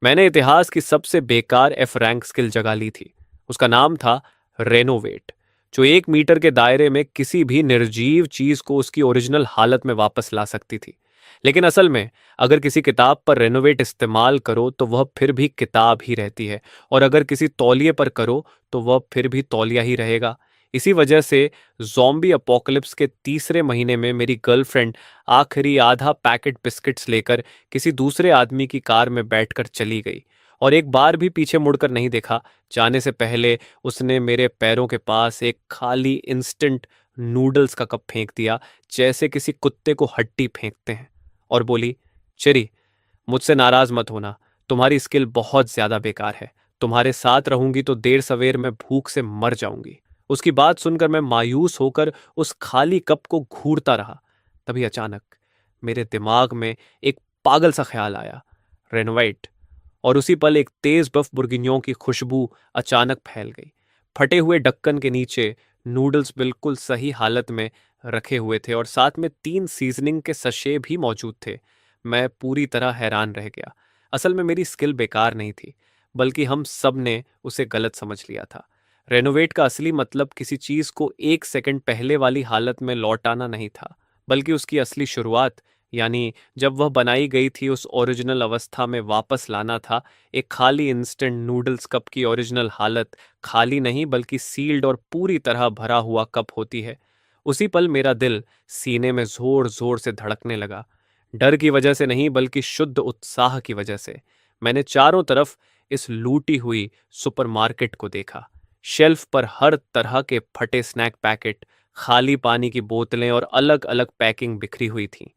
मैंने इतिहास की सबसे बेकार एफ रैंक स्किल जगा ली थी। उसका नाम था रेनोवेट, जो 1 मीटर के दायरे में किसी भी निर्जीव चीज को उसकी ओरिजिनल हालत में वापस ला सकती थी। लेकिन असल में अगर किसी किताब पर रेनोवेट इस्तेमाल करो तो वह फिर भी किताब ही रहती है, और अगर किसी तौलिए पर करो तो वह फिर भी तौलिया ही रहेगा। इसी वजह से जॉम्बी अपोकलिप्स के तीसरे महीने में मेरी गर्लफ्रेंड आखिरी आधा पैकेट बिस्किट्स लेकर किसी दूसरे आदमी की कार में बैठकर चली गई, और एक बार भी पीछे मुड़कर नहीं देखा। जाने से पहले उसने मेरे पैरों के पास एक खाली इंस्टेंट नूडल्स का कप फेंक दिया, जैसे किसी कुत्ते को हड्डी फेंकते हैं, और बोली, चेरी, मुझसे नाराज मत होना, तुम्हारी स्किल बहुत ज्यादा बेकार है। तुम्हारे साथ रहूंगी तो देर सवेर मैं भूख से मर जाऊंगी। उसकी बात सुनकर मैं मायूस होकर उस खाली कप को घूरता रहा। तभी अचानक मेरे दिमाग में एक पागल सा ख्याल आया, रेनोवेट। और उसी पल एक तेज बफ बुर्गिन्यों की खुशबू अचानक फैल गई। फटे हुए ढक्कन के नीचे नूडल्स बिल्कुल सही हालत में रखे हुए थे, और साथ में 3 सीजनिंग के सशे भी मौजूद थे। मैं पूरी तरह हैरान रह गया। असल में मेरी स्किल बेकार नहीं थी, बल्कि हम सब ने उसे गलत समझ लिया था। रेनोवेट का असली मतलब किसी चीज को 1 सेकंड पहले वाली हालत में लौटाना नहीं था, बल्कि उसकी असली शुरुआत, यानी जब वह बनाई गई थी उस ओरिजिनल अवस्था में वापस लाना था। एक खाली इंस्टेंट नूडल्स कप की ओरिजिनल हालत खाली नहीं बल्कि सील्ड और पूरी तरह भरा हुआ कप होती है। उसी पल मेरा दिल सीने में जोर जोर से धड़कने लगा। डर की वजह से नहीं, बल्कि शुद्ध उत्साह की वजह से। मैंने चारों तरफ इस लूटी हुई सुपरमार्केट को देखा। शेल्फ पर हर तरह के फटे स्नैक पैकेट, खाली पानी की बोतलें और अलग अलग पैकिंग बिखरी हुई थी।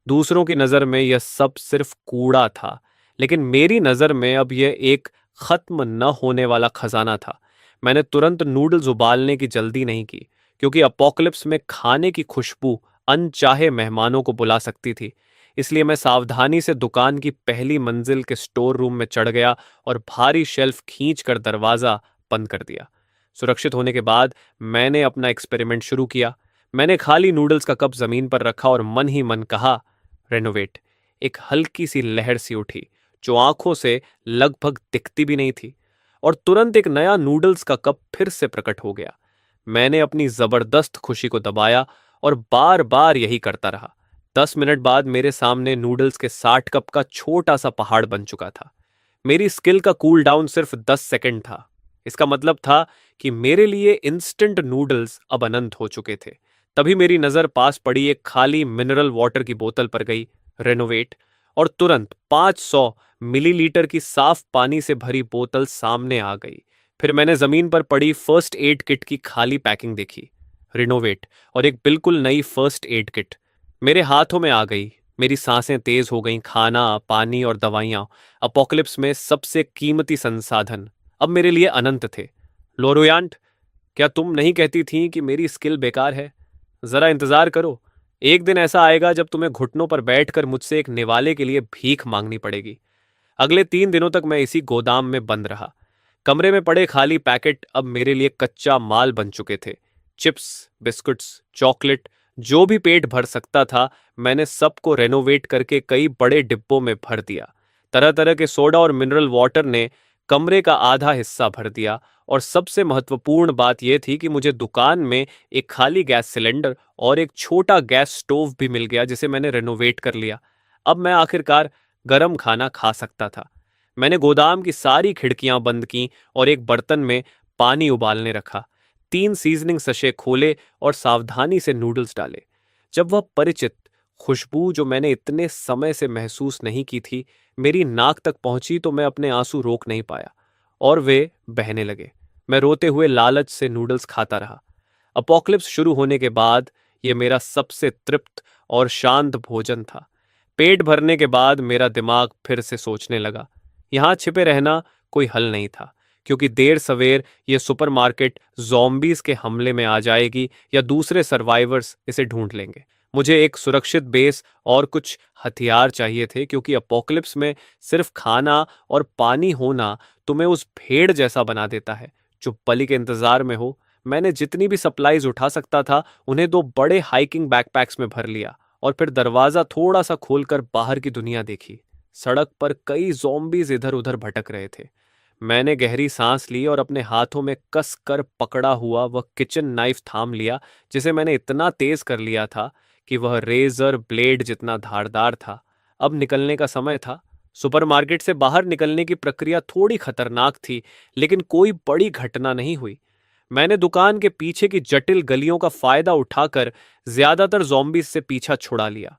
दूसरों की नज़र में यह सब सिर्फ कूड़ा था, लेकिन मेरी नज़र में अब यह एक खत्म न होने वाला खजाना था। मैंने तुरंत नूडल्स उबालने की जल्दी नहीं की, क्योंकि अपोकलिप्स में खाने की खुशबू अनचाहे मेहमानों को बुला सकती थी। इसलिए मैं सावधानी से दुकान की पहली मंजिल के स्टोर रूम में चढ़ गया और भारी शेल्फ खींच कर दरवाज़ा बंद कर दिया। सुरक्षित होने के बाद मैंने अपना एक्सपेरिमेंट शुरू किया। मैंने खाली नूडल्स का कप जमीन पर रखा और मन ही मन कहा, रेनोवेट। एक हल्की सी लहर सी उठी, जो आंखों से लगभग दिखती भी नहीं थी, और तुरंत एक नया नूडल्स का कप फिर से प्रकट हो गया। मैंने अपनी जबरदस्त खुशी को दबाया और बार बार यही करता रहा। 10 मिनट बाद मेरे सामने नूडल्स के 60 कप का छोटा सा पहाड़ बन चुका था। मेरी स्किल का कूल डाउन सिर्फ 10 सेकंड था। इसका मतलब था कि मेरे लिए इंस्टेंट नूडल्स अब अनंत हो चुके थे। तभी मेरी नजर पास पड़ी एक खाली मिनरल वाटर की बोतल पर गई, रेनोवेट, और तुरंत 500 मिलीलीटर की साफ पानी से भरी बोतल सामने आ गई। फिर मैंने जमीन पर पड़ी फर्स्ट एड किट की खाली पैकिंग देखी, रिनोवेट, और एक बिल्कुल नई फर्स्ट एड किट मेरे हाथों में आ गई। मेरी सांसें तेज हो गईं। खाना, पानी और दवाइयां, अपोकलिप्स में सबसे कीमती संसाधन, अब मेरे लिए अनंत थे। लोरोयांट, क्या तुम नहीं कहती थी कि मेरी स्किल बेकार है? जरा इंतजार करो, एक दिन ऐसा आएगा जब तुम्हें घुटनों पर बैठकर मुझसे एक निवाले के लिए भीख मांगनी पड़ेगी। अगले 3 दिनों तक मैं इसी गोदाम में बंद रहा। कमरे में पड़े खाली पैकेट अब मेरे लिए कच्चा माल बन चुके थे। चिप्स, बिस्कुट्स, चॉकलेट, जो भी पेट भर सकता था, मैंने सबको रेनोवेट करके कई बड़े डिब्बों में भर दिया। तरह तरह के सोडा और मिनरल वाटर ने कमरे का आधा हिस्सा भर दिया, और सबसे महत्वपूर्ण बात यह थी कि मुझे दुकान में एक खाली गैस सिलेंडर और एक छोटा गैस स्टोव भी मिल गया, जिसे मैंने रेनोवेट कर लिया। अब मैं आखिरकार गरम खाना खा सकता था। मैंने गोदाम की सारी खिड़कियां बंद की और एक बर्तन में पानी उबालने रखा। 3 सीजनिंग सशे खोले और सावधानी से नूडल्स डाले। जब वह परिचित खुशबू, जो मैंने इतने समय से महसूस नहीं की थी, मेरी नाक तक पहुंची तो मैं अपने आंसू रोक नहीं पाया, और वे बहने लगे। मैं रोते हुए लालच से नूडल्स खाता रहा। अपोकलिप्स शुरू होने के बाद यह मेरा सबसे तृप्त और शांत भोजन था। पेट भरने के बाद मेरा दिमाग फिर से सोचने लगा। यहां छिपे रहना कोई हल नहीं था, क्योंकि देर सवेर यह सुपरमार्केट ज़ॉम्बीज़ के हमले में आ जाएगी या दूसरे सर्वाइवर्स इसे ढूंढ लेंगे। मुझे एक सुरक्षित बेस और कुछ हथियार चाहिए थे, क्योंकि अपोकलिप्स में सिर्फ खाना और पानी होना तुम्हें उस भेड़ जैसा बना देता है जो बलि के इंतजार में हो। मैंने जितनी भी सप्लाईज उठा सकता था उन्हें 2 बड़े हाइकिंग बैकपैक्स में भर लिया, और फिर दरवाजा थोड़ा सा खोलकर बाहर की दुनिया देखी। सड़क पर कई ज़ॉम्बीज़ इधर-उधर भटक रहे थे। मैंने गहरी सांस ली और अपने हाथों में कस कर पकड़ा हुआ वह किचन नाइफ थाम लिया, जिसे मैंने इतना तेज कर लिया था कि वह रेजर ब्लेड जितना धारदार था। अब निकलने का समय था। सुपरमार्केट से बाहर निकलने की प्रक्रिया थोड़ी खतरनाक थी, लेकिन कोई बड़ी घटना नहीं हुई। मैंने दुकान के पीछे की जटिल गलियों का फायदा उठाकर ज्यादातर ज़ॉम्बीज से पीछा छुड़ा लिया।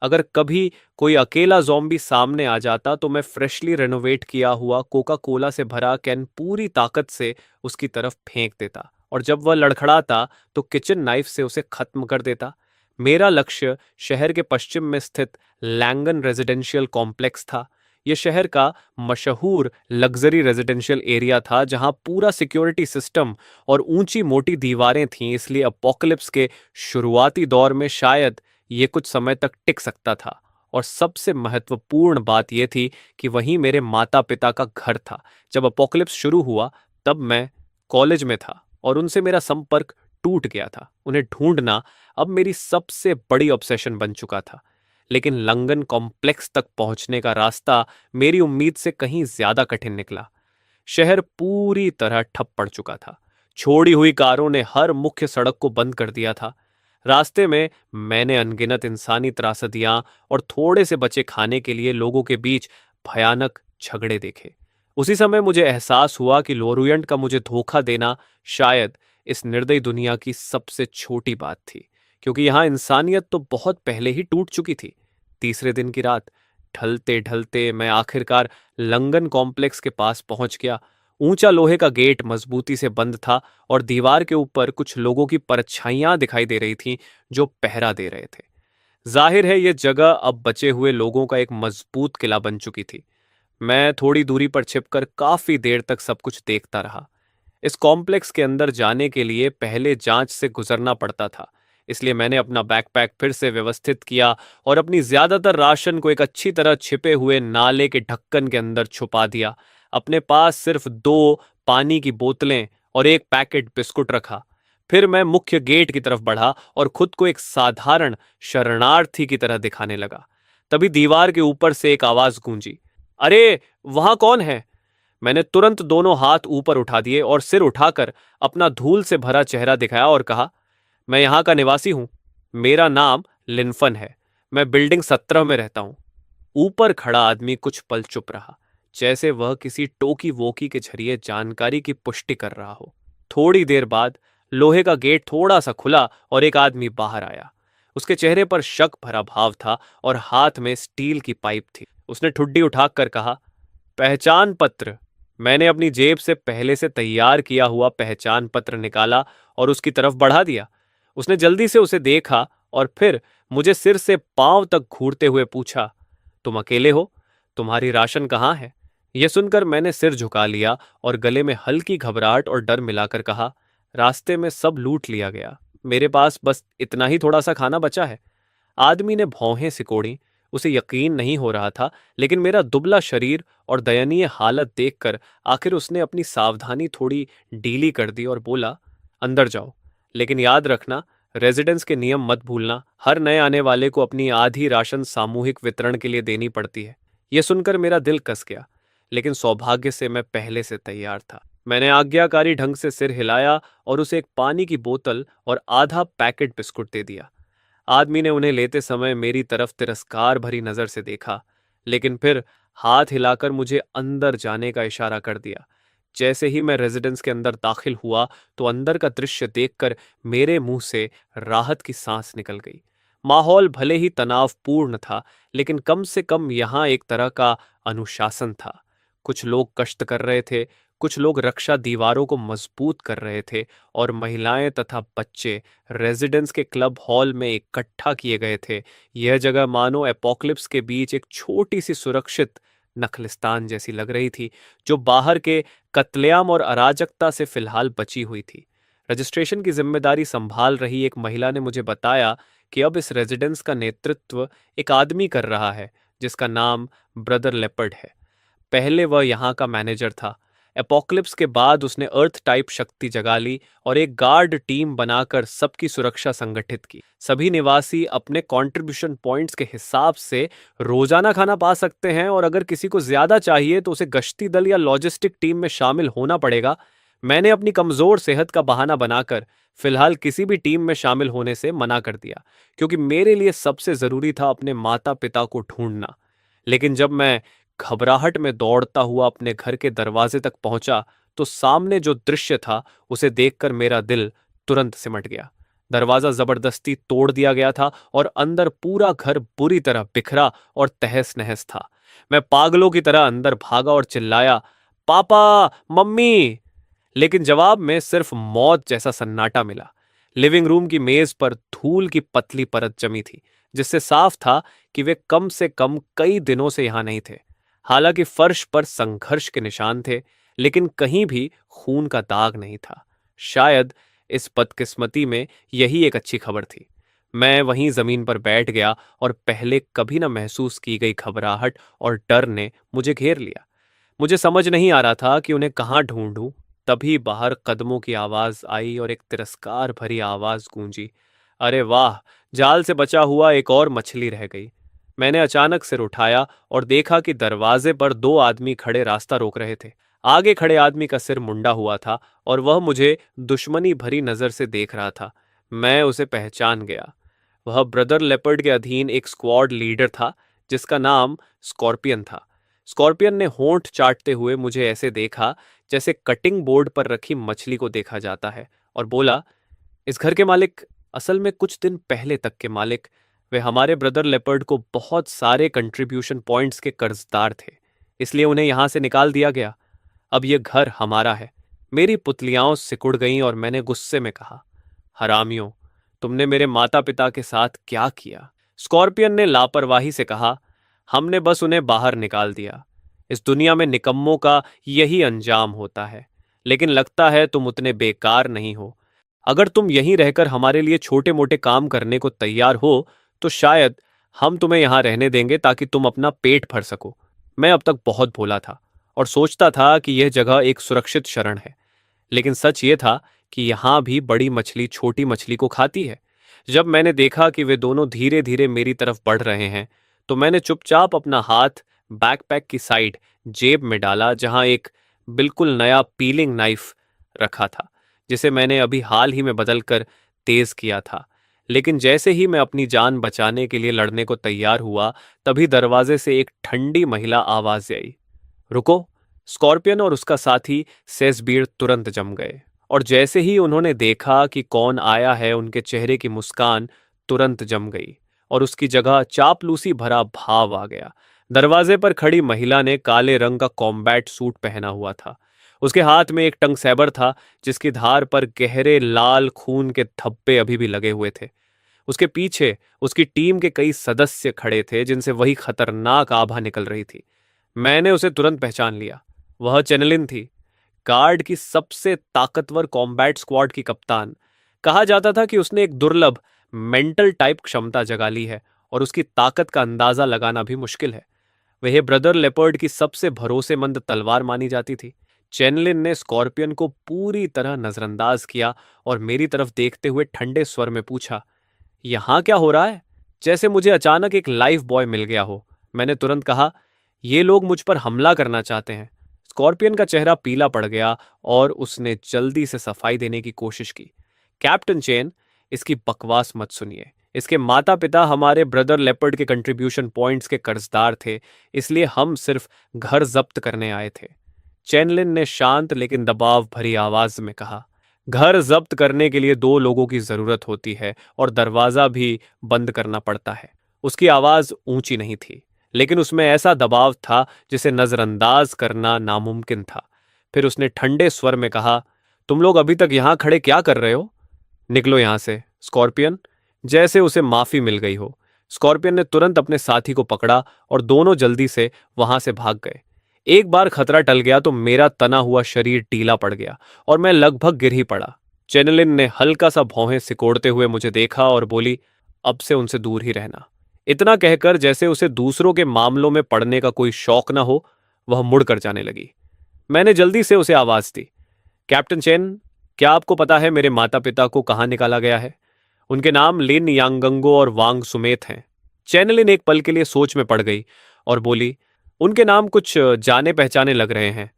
अगर कभी कोई अकेला ज़ॉम्बी सामने आ जाता तो मैं फ्रेशली रेनोवेट किया हुआ कोका कोला से भरा कैन पूरी ताकत से उसकी तरफ फेंक देता, और जब वह लड़खड़ाता तो किचन नाइफ से उसे खत्म कर देता। मेरा लक्ष्य शहर के पश्चिम में स्थित लैंगन रेजिडेंशियल कॉम्प्लेक्स था। यह शहर का मशहूर लग्जरी रेजिडेंशियल एरिया था, जहां पूरा सिक्योरिटी सिस्टम और ऊंची मोटी दीवारें थीं, इसलिए अपोकलिप्स के शुरुआती दौर में शायद ये कुछ समय तक टिक सकता था। और सबसे महत्वपूर्ण बात यह थी कि वहीं मेरे माता पिता का घर था। जब अपोकलिप्स शुरू हुआ तब मैं कॉलेज में था और उनसे मेरा संपर्क टूट गया था। उन्हें ढूंढना अब मेरी सबसे बड़ी ऑब्सेशन बन चुका था। लेकिन लंगन कॉम्प्लेक्स तक पहुंचने का रास्ता मेरी उम्मीद से कहीं ज्यादा कठिन निकला। शहर पूरी तरह ठप पड़ चुका था। छोड़ी हुई कारों ने हर मुख्य सड़क को बंद कर दिया था। रास्ते में मैंने अनगिनत इंसानी त्रासदियां और थोड़े से बचे खाने के लिए लोगों के बीच भयानक झगड़े देखे। उसी समय मुझे एहसास हुआ कि लोरुयंट का मुझे धोखा देना शायद इस निर्दयी दुनिया की सबसे छोटी बात थी, क्योंकि यहां इंसानियत तो बहुत पहले ही टूट चुकी थी। तीसरे दिन की रात ढलते ढलते मैं आखिरकार लंगन कॉम्प्लेक्स के पास पहुंच गया। ऊंचा लोहे का गेट मजबूती से बंद था और दीवार के ऊपर कुछ लोगों की परछाइयां दिखाई दे रही थीं जो पहरा दे रहे थे। जाहिर है यह जगह अब बचे हुए लोगों का एक मजबूत किला बन चुकी थी। मैं थोड़ी दूरी पर छिपकर काफी देर तक सब कुछ देखता रहा। इस कॉम्प्लेक्स के अंदर जाने के लिए पहले जांच से गुजरना पड़ता था, इसलिए मैंने अपना बैकपैक फिर से व्यवस्थित किया और अपनी ज्यादातर राशन को एक अच्छी तरह छिपे हुए नाले के ढक्कन के अंदर छुपा दिया। अपने पास सिर्फ 2 पानी की बोतलें और एक पैकेट बिस्कुट रखा। फिर मैं मुख्य गेट की तरफ बढ़ा और खुद को एक साधारण शरणार्थी की तरह दिखाने लगा। तभी दीवार के ऊपर से एक आवाज गूंजी, अरे वहां कौन है? मैंने तुरंत दोनों हाथ ऊपर उठा दिए और सिर उठाकर अपना धूल से भरा चेहरा दिखाया और कहा, मैं यहाँ का निवासी हूँ। मेरा नाम लिनफन है। मैं बिल्डिंग 17 में रहता हूँ। ऊपर खड़ा आदमी कुछ पल चुप रहा, जैसे वह किसी टोकी वोकी के जरिए जानकारी की पुष्टि कर रहा हो। थोड़ी देर बाद लोहे का गेट थोड़ा सा खुला और एक आदमी बाहर आया। उसके चेहरे पर शक भरा भाव था और हाथ में स्टील की पाइप थी। उसने ठुड्डी उठाकर कहा, पहचान पत्र। मैंने अपनी जेब से पहले से तैयार किया हुआ पहचान पत्र निकाला और उसकी तरफ बढ़ा दिया। उसने जल्दी से उसे देखा और फिर मुझे सिर से पांव तक घूरते हुए पूछा, तुम अकेले हो? तुम्हारी राशन कहाँ है? यह सुनकर मैंने सिर झुका लिया और गले में हल्की घबराहट और डर मिलाकर कहा, रास्ते में सब लूट लिया गया। मेरे पास बस इतना ही थोड़ा सा खाना बचा है। आदमी ने भौहें सिकोड़ी। उसे यकीन नहीं हो रहा था, लेकिन मेरा दुबला शरीर और दयनीय हालत देखकर आखिर उसने अपनी सावधानी थोड़ी ढीली कर दी और बोला, अंदर जाओ, लेकिन याद रखना, रेजिडेंस के नियम मत भूलना। हर नए आने वाले को अपनी आधी राशन सामूहिक वितरण के लिए देनी पड़ती है। यह सुनकर मेरा दिल कस गया, लेकिन सौभाग्य से मैं पहले से तैयार था। मैंने आज्ञाकारी ढंग से सिर हिलाया और उसे एक पानी की बोतल और आधा पैकेट बिस्कुट दे दिया। आदमी ने उन्हें लेते समय मेरी तरफ तिरस्कार भरी नजर से देखा, लेकिन फिर हाथ हिलाकर मुझे अंदर जाने का इशारा कर दिया। जैसे ही मैं रेजिडेंस के अंदर दाखिल हुआ तो अंदर का दृश्य देखकर मेरे मुंह से राहत की सांस निकल गई। माहौल भले ही तनावपूर्ण था, लेकिन कम से कम यहाँ एक तरह का अनुशासन था। कुछ लोग गश्त कर रहे थे, कुछ लोग रक्षा दीवारों को मजबूत कर रहे थे और महिलाएं तथा बच्चे रेजिडेंस के क्लब हॉल में इकट्ठा किए गए थे। यह जगह मानो एपोक्लिप्स के बीच एक छोटी सी सुरक्षित नखलिस्तान जैसी लग रही थी, जो बाहर के कत्लेआम और अराजकता से फिलहाल बची हुई थी। रजिस्ट्रेशन की जिम्मेदारी संभाल रही एक महिला ने मुझे बताया कि अब इस रेजिडेंस का नेतृत्व एक आदमी कर रहा है जिसका नाम ब्रदर लेपर्ड है। पहले वह यहाँ का मैनेजर था, एपोक्लिप्स के बाद उसने अर्थ टाइप शक्ति जगा ली और एक गार्ड टीम बनाकर सबकी सुरक्षा संगठित की। सभी निवासी अपने कंट्रीब्यूशन पॉइंट्स के हिसाब से रोजाना खाना पा सकते हैं और अगर किसी को ज्यादा चाहिए तो उसे गश्ती दल या लॉजिस्टिक टीम में शामिल होना पड़ेगा। मैंने अपनी कमजोर सेहत का बहाना बनाकर फिलहाल किसी भी टीम में शामिल होने से मना कर दिया, क्योंकि मेरे लिए सबसे जरूरी था अपने माता पिता को ढूंढना। लेकिन जब मैं घबराहट में दौड़ता हुआ अपने घर के दरवाजे तक पहुंचा तो सामने जो दृश्य था उसे देखकर मेरा दिल तुरंत सिमट गया। दरवाजा जबरदस्ती तोड़ दिया गया था और अंदर पूरा घर बुरी तरह बिखरा और तहस नहस था। मैं पागलों की तरह अंदर भागा और चिल्लाया, पापा, मम्मी। लेकिन जवाब में सिर्फ मौत जैसा सन्नाटा मिला। लिविंग रूम की मेज पर धूल की पतली परत जमी थी, जिससे साफ था कि वे कम से कम कई दिनों से यहां नहीं थे। हालांकि फर्श पर संघर्ष के निशान थे, लेकिन कहीं भी खून का दाग नहीं था। शायद इस बदकिस्मती में यही एक अच्छी खबर थी। मैं वहीं जमीन पर बैठ गया और पहले कभी न महसूस की गई घबराहट और डर ने मुझे घेर लिया। मुझे समझ नहीं आ रहा था कि उन्हें कहाँ ढूंढूं। तभी बाहर कदमों की आवाज आई और एक तिरस्कार भरी आवाज गूंजी, अरे वाह, जाल से बचा हुआ एक और मछली रह गई। मैंने अचानक सिर उठाया और देखा कि दरवाजे पर दो आदमी खड़े रास्ता रोक रहे थे। आगे खड़े आदमी का सिर मुंडा हुआ था और वह मुझे दुश्मनी भरी नजर से देख रहा था। मैं उसे पहचान गया। वह ब्रदर लेपर्ड के अधीन एक स्क्वाड लीडर था, जिसका नाम स्कॉर्पियन था। स्कॉर्पियन ने होंठ चाटते हुए मुझे ऐसे देखा जैसे कटिंग बोर्ड पर रखी मछली को देखा जाता है, और बोला, इस घर के मालिक, असल में कुछ दिन पहले तक के मालिक, वे हमारे ब्रदर लेपर्ड को बहुत सारे कंट्रीब्यूशन पॉइंट्स के कर्जदार थे, इसलिए उन्हें यहां से निकाल दिया गया। अब यह घर हमारा है। मेरी पुतलियां सिकुड़ गईं और मैंने गुस्से में कहा, हरामियों, तुमने मेरे माता पिता के साथ क्या किया? स्कॉर्पियन ने लापरवाही से कहा, हमने बस उन्हें बाहर निकाल दिया। इस दुनिया में निकम्मों का यही अंजाम होता है। लेकिन लगता है तुम उतने बेकार नहीं हो। अगर तुम यहीं रहकर हमारे लिए छोटे मोटे काम करने को तैयार हो तो शायद हम तुम्हें यहां रहने देंगे ताकि तुम अपना पेट भर सको। मैं अब तक बहुत भोला था और सोचता था कि यह जगह एक सुरक्षित शरण है, लेकिन सच ये था कि यहां भी बड़ी मछली छोटी मछली को खाती है। जब मैंने देखा कि वे दोनों धीरे धीरे मेरी तरफ बढ़ रहे हैं तो मैंने चुपचाप अपना हाथ बैकपैक की साइड जेब में डाला, जहां एक बिल्कुल नया पीलिंग नाइफ रखा था, जिसे मैंने अभी हाल ही में बदलकर तेज किया था। लेकिन जैसे ही मैं अपनी जान बचाने के लिए लड़ने को तैयार हुआ, तभी दरवाजे से एक ठंडी महिला आवाज आई, रुको। स्कॉर्पियन और उसका साथी सेसबीर तुरंत जम गए, और जैसे ही उन्होंने देखा कि कौन आया है, उनके चेहरे की मुस्कान तुरंत जम गई और उसकी जगह चापलूसी भरा भाव आ गया। दरवाजे पर खड़ी महिला ने काले रंग का कॉम्बैट सूट पहना हुआ था। उसके हाथ में एक टंग सैबर था, जिसकी धार पर गहरे लाल खून के धब्बे अभी भी लगे हुए थे। उसके पीछे उसकी टीम के कई सदस्य खड़े थे, जिनसे वही खतरनाक आभा निकल रही थी। मैंने उसे तुरंत पहचान लिया। वह चेनेलिन थी, गार्ड की सबसे ताकतवर कॉम्बैट स्क्वाड की कप्तान। कहा जाता था कि उसने एक दुर्लभ मेंटल टाइप क्षमता जगा ली है और उसकी ताकत का अंदाजा लगाना भी मुश्किल है। वह ब्रदर लेपर्ड की सबसे भरोसेमंद तलवार मानी जाती थी। चेनलिन ने स्कॉर्पियन को पूरी तरह नजरअंदाज किया और मेरी तरफ देखते हुए ठंडे स्वर में पूछा, यहां क्या हो रहा है? जैसे मुझे अचानक एक लाइफ बॉय मिल गया हो। मैंने तुरंत कहा, ये लोग मुझ पर हमला करना चाहते हैं। स्कॉर्पियन का चेहरा पीला पड़ गया और उसने जल्दी से सफाई देने की कोशिश की, कैप्टन चेन, इसकी बकवास मत सुनिए। इसके माता पिता हमारे ब्रदर लेपर्ड के कंट्रीब्यूशन पॉइंट्स के कर्जदार थे, इसलिए हम सिर्फ घर जब्त करने आए थे। चेनलिन ने शांत लेकिन दबाव भरी आवाज में कहा, घर जब्त करने के लिए दो लोगों की जरूरत होती है और दरवाजा भी बंद करना पड़ता है। उसकी आवाज ऊंची नहीं थी, लेकिन उसमें ऐसा दबाव था जिसे नजरअंदाज करना नामुमकिन था। फिर उसने ठंडे स्वर में कहा, तुम लोग अभी तक यहां खड़े क्या कर रहे हो? निकलो यहां से, स्कॉर्पियन। जैसे उसे माफी मिल गई हो, स्कॉर्पियन ने तुरंत अपने साथी को पकड़ा और दोनों जल्दी से वहां से भाग गए। एक बार खतरा टल गया तो मेरा तना हुआ शरीर ढीला पड़ गया और मैं लगभग गिर ही पड़ा। चेनेलिन ने हल्का सा भौहें सिकोड़ते हुए मुझे देखा और बोली, अब से उनसे दूर ही रहना। इतना कहकर, जैसे उसे दूसरों के मामलों में पड़ने का कोई शौक ना हो, वह मुड़कर जाने लगी। मैंने जल्दी से उसे आवाज दी। कैप्टन चेन, क्या आपको पता है मेरे माता पिता को कहाँ निकाला गया है? उनके नाम लिन यांगंगो और वांग सुमेत हैं। चैनलिन एक पल के लिए सोच में पड़ गई और बोली, उनके नाम कुछ जाने पहचाने लग रहे हैं।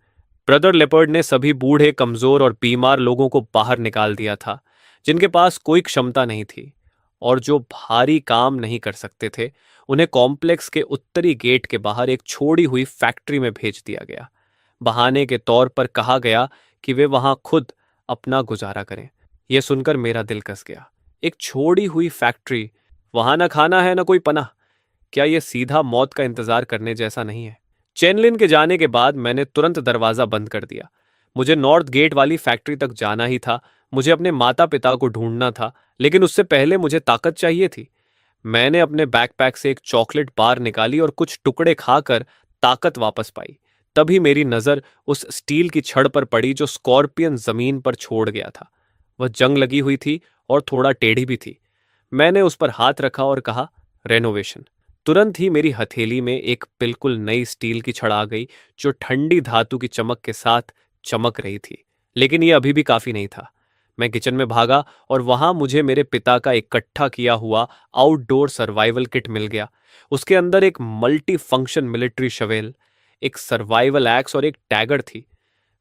ब्रदर लेपर्ड ने सभी बूढ़े, कमजोर और बीमार लोगों को बाहर निकाल दिया था, जिनके पास कोई क्षमता नहीं थी और जो भारी काम नहीं कर सकते थे। उन्हें कॉम्प्लेक्स के उत्तरी गेट के बाहर एक छोड़ी हुई फैक्ट्री में भेज दिया गया। बहाने के तौर पर कहा गया कि वे वहां खुद अपना गुजारा करें। यह सुनकर मेरा दिल कस गया। एक छोड़ी हुई फैक्ट्री, वहां न खाना है न कोई पनाह। क्या यह सीधा मौत का इंतजार करने जैसा नहीं है? चेनलिन के जाने के बाद मैंने तुरंत दरवाजा बंद कर दिया। मुझे नॉर्थ गेट वाली फैक्ट्री तक जाना ही था। मुझे अपने माता पिता को ढूंढना था, लेकिन उससे पहले मुझे ताकत चाहिए थी। मैंने अपने बैकपैक से एक चॉकलेट बार निकाली और कुछ टुकड़े खाकर ताकत वापस पाई। तभी मेरी नजर उस स्टील की छड़ पर पड़ी जो स्कॉर्पियन जमीन पर छोड़ गया था। वह जंग लगी हुई थी और थोड़ा टेढ़ी भी थी। मैंने उस पर हाथ रखा और कहा, रेनोवेशन। तुरंत ही मेरी हथेली में एक बिल्कुल नई स्टील की छड़ आ गई जो ठंडी धातु की चमक के साथ चमक रही थी। लेकिन यह अभी भी काफी नहीं था। मैं किचन में भागा और वहां मुझे मेरे पिता का इकट्ठा किया हुआ आउटडोर सर्वाइवल किट मिल गया। उसके अंदर एक मल्टी फंक्शन मिलिट्री शवेल, एक सर्वाइवल एक्स और एक टैगर थी।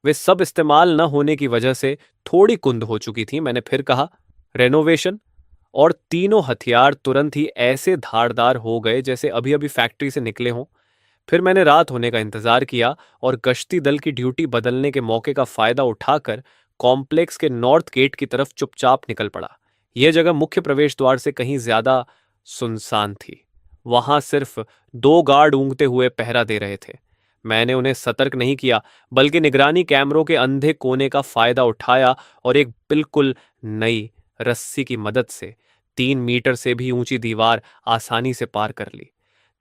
वे सब इस्तेमाल न होने की वजह से थोड़ी कुंद हो चुकी थी। मैंने फिर कहा, रेनोवेशन। और तीनों हथियार तुरंत ही ऐसे धारदार हो गए जैसे अभी अभी फैक्ट्री से निकले हों। फिर मैंने रात होने का इंतजार किया और गश्ती दल की ड्यूटी बदलने के मौके का फायदा उठाकर कॉम्प्लेक्स के नॉर्थ गेट की तरफ चुपचाप निकल पड़ा। यह जगह मुख्य प्रवेश द्वार से कहीं ज्यादा सुनसान थी। वहां सिर्फ दो गार्ड ऊँघते हुए पहरा दे रहे थे। मैंने उन्हें सतर्क नहीं किया, बल्कि निगरानी कैमरों के अंधे कोने का फायदा उठाया और एक बिल्कुल नई रस्सी की मदद से 3 मीटर से भी ऊंची दीवार आसानी से पार कर ली।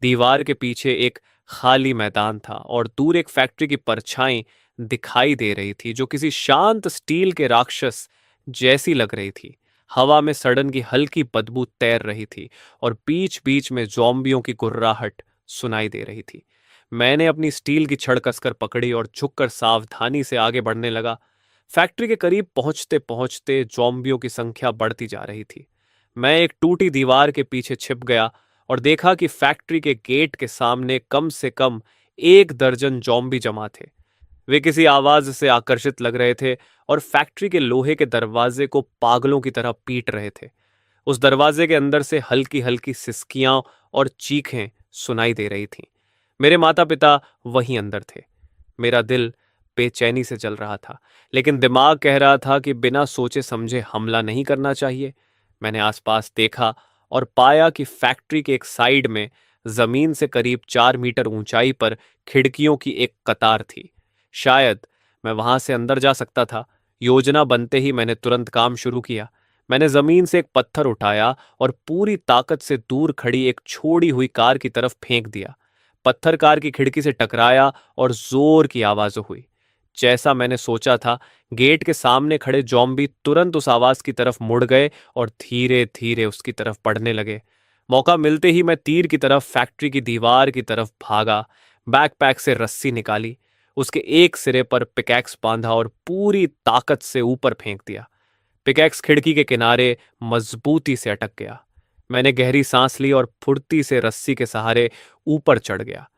दीवार के पीछे एक खाली मैदान था और दूर एक फैक्ट्री की परछाई दिखाई दे रही थी जो किसी शांत स्टील के राक्षस जैसी लग रही थी। हवा में सड़न की हल्की बदबू तैर रही थी और बीच बीच में ज़ॉम्बियों की गुर्राहट सुनाई दे रही थी। मैंने अपनी स्टील की छड़ कसकर पकड़ी और झुककर सावधानी से आगे बढ़ने लगा। फैक्ट्री के करीब पहुंचते पहुंचते ज़ॉम्बियों की संख्या बढ़ती जा रही थी। मैं एक टूटी दीवार के पीछे छिप गया और देखा कि फैक्ट्री के गेट के सामने कम से कम 1 दर्जन ज़ॉम्बी जमा थे। वे किसी आवाज से आकर्षित लग रहे थे और फैक्ट्री के लोहे के दरवाजे को पागलों की तरह पीट रहे थे। उस दरवाजे के अंदर से हल्की हल्की सिसकियां और चीखें सुनाई दे रही थीं। मेरे माता पिता वहीं अंदर थे। मेरा दिल बेचैनी से चल रहा था, लेकिन दिमाग कह रहा था कि बिना सोचे समझे हमला नहीं करना चाहिए। मैंने आसपास देखा और पाया कि फैक्ट्री के एक साइड में जमीन से करीब 4 मीटर ऊंचाई पर खिड़कियों की एक कतार थी। शायद मैं वहां से अंदर जा सकता था। योजना बनते ही मैंने तुरंत काम शुरू किया। मैंने जमीन से एक पत्थर उठाया और पूरी ताकत से दूर खड़ी एक छोड़ी हुई कार की तरफ फेंक दिया। पत्थर कार की खिड़की से टकराया और जोर की आवाज हुई। जैसा मैंने सोचा था, गेट के सामने खड़े जॉम्बी तुरंत उस आवाज की तरफ मुड़ गए और धीरे धीरे उसकी तरफ बढ़ने लगे। मौका मिलते ही मैं तीर की तरफ फैक्ट्री की दीवार की तरफ भागा। बैकपैक से रस्सी निकाली, उसके एक सिरे पर पिकैक्स बांधा और पूरी ताकत से ऊपर फेंक दिया। पिकैक्स खिड़की के किनारे मजबूती से अटक गया। मैंने गहरी सांस ली और फुर्ती से रस्सी के सहारे ऊपर चढ़ गया।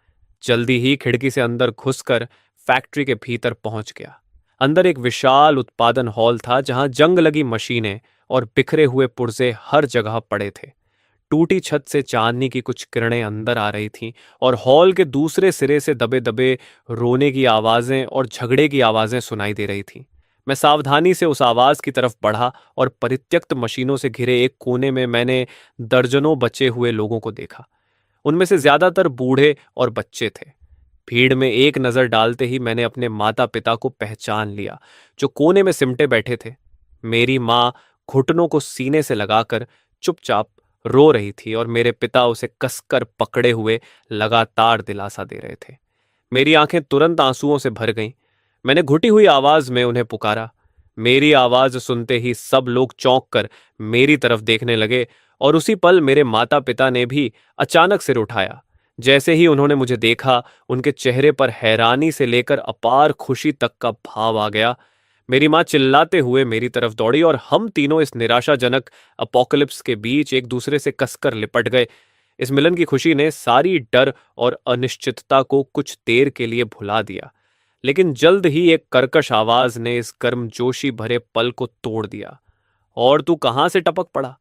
जल्दी ही खिड़की से अंदर घुसकर फैक्ट्री के भीतर पहुंच गया। अंदर एक विशाल उत्पादन हॉल था जहां जंग लगी मशीनें और बिखरे हुए पुर्जे हर जगह पड़े थे। टूटी छत से चांदनी की कुछ किरणें अंदर आ रही थीं और हॉल के दूसरे सिरे से दबे दबे रोने की आवाजें और झगड़े की आवाजें सुनाई दे रही थीं। मैं सावधानी से उस आवाज की तरफ बढ़ा और परित्यक्त मशीनों से घिरे एक कोने में मैंने दर्जनों बचे हुए लोगों को देखा। उनमें से ज्यादातर बूढ़े और बच्चे थे। भीड़ में एक नजर डालते ही मैंने अपने माता पिता को पहचान लिया, जो कोने में सिमटे बैठे थे। मेरी माँ घुटनों को सीने से लगाकर चुपचाप रो रही थी और मेरे पिता उसे कसकर पकड़े हुए लगातार दिलासा दे रहे थे। मेरी आंखें तुरंत आंसुओं से भर गईं। मैंने घुटी हुई आवाज में उन्हें पुकारा। मेरी आवाज सुनते ही सब लोग चौंक कर मेरी तरफ देखने लगे और उसी पल मेरे माता पिता ने भी अचानक सिर उठाया। जैसे ही उन्होंने मुझे देखा, उनके चेहरे पर हैरानी से लेकर अपार खुशी तक का भाव आ गया। मेरी माँ चिल्लाते हुए मेरी तरफ दौड़ी और हम तीनों इस निराशाजनक अपोकलिप्स के बीच एक दूसरे से कसकर लिपट गए। इस मिलन की खुशी ने सारी डर और अनिश्चितता को कुछ देर के लिए भुला दिया, लेकिन जल्द ही एक कर्कश आवाज ने इस गर्मजोशी भरे पल को तोड़ दिया। और तू कहाँ से टपक पड़ा?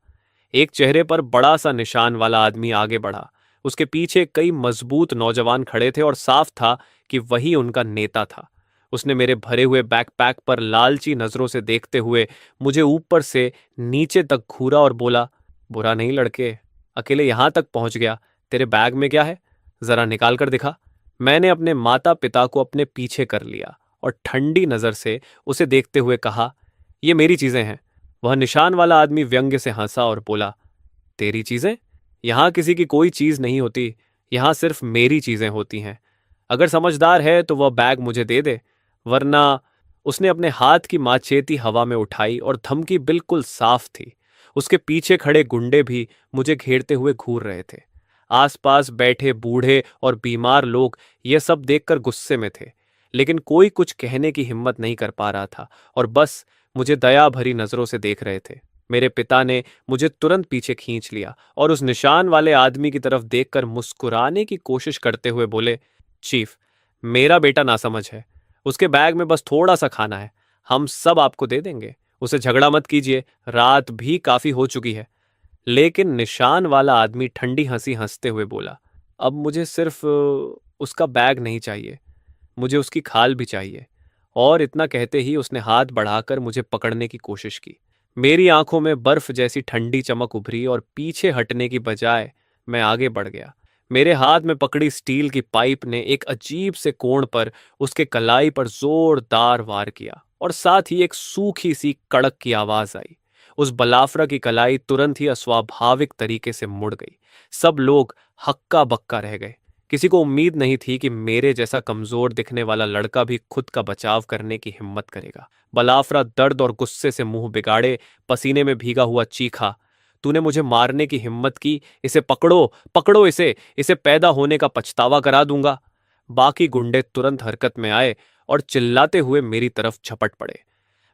एक चेहरे पर बड़ा सा निशान वाला आदमी आगे बढ़ा। उसके पीछे कई मजबूत नौजवान खड़े थे और साफ था कि वही उनका नेता था। उसने मेरे भरे हुए बैकपैक पर लालची नजरों से देखते हुए मुझे ऊपर से नीचे तक घूरा और बोला, बुरा नहीं लड़के, अकेले यहां तक पहुंच गया। तेरे बैग में क्या है? जरा निकाल कर दिखा। मैंने अपने माता पिता को अपने पीछे कर लिया और ठंडी नजर से उसे देखते हुए कहा, ये मेरी चीजें हैं। वह निशान वाला आदमी व्यंग्य से हंसा और बोला, तेरी चीजें? यहां किसी की कोई चीज नहीं होती, यहां सिर्फ मेरी चीजें होती हैं। अगर समझदार है तो वह बैग मुझे दे दे, वरना। उसने अपने हाथ की माचेती हवा में उठाई और धमकी बिल्कुल साफ थी। उसके पीछे खड़े गुंडे भी मुझे घेरते हुए घूर रहे थे। आसपास बैठे बूढ़े और बीमार लोग यह सब देखकर गुस्से में थे, लेकिन कोई कुछ कहने की हिम्मत नहीं कर पा रहा था और बस मुझे दया भरी नजरों से देख रहे थे। मेरे पिता ने मुझे तुरंत पीछे खींच लिया और उस निशान वाले आदमी की तरफ देखकर मुस्कुराने की कोशिश करते हुए बोले, चीफ, मेरा बेटा नासमझ है। उसके बैग में बस थोड़ा सा खाना है, हम सब आपको दे देंगे। उसे झगड़ा मत कीजिए, रात भी काफी हो चुकी है। लेकिन निशान वाला आदमी ठंडी हंसी हंसते हुए बोला, अब मुझे सिर्फ उसका बैग नहीं चाहिए, मुझे उसकी खाल भी चाहिए। और इतना कहते ही उसने हाथ बढ़ाकर मुझे पकड़ने की कोशिश की। मेरी आंखों में बर्फ जैसी ठंडी चमक उभरी और पीछे हटने की बजाय मैं आगे बढ़ गया। मेरे हाथ में पकड़ी स्टील की पाइप ने एक अजीब से कोण पर उसके कलाई पर जोरदार वार किया और साथ ही एक सूखी सी कड़क की आवाज आई। उस बलाफरा की कलाई तुरंत ही अस्वाभाविक तरीके से मुड़ गई। सब लोग हक्का बक्का रह गए। किसी को उम्मीद नहीं थी कि मेरे जैसा कमजोर दिखने वाला लड़का भी खुद का बचाव करने की हिम्मत करेगा। बलाफरा दर्द और गुस्से से मुंह बिगाड़े, पसीने में भीगा हुआ चीखा, तूने मुझे मारने की हिम्मत की, इसे पकड़ो, पकड़ो इसे पैदा होने का पछतावा करा दूंगा। बाकी गुंडे तुरंत हरकत में आए और चिल्लाते हुए मेरी तरफ झपट पड़े।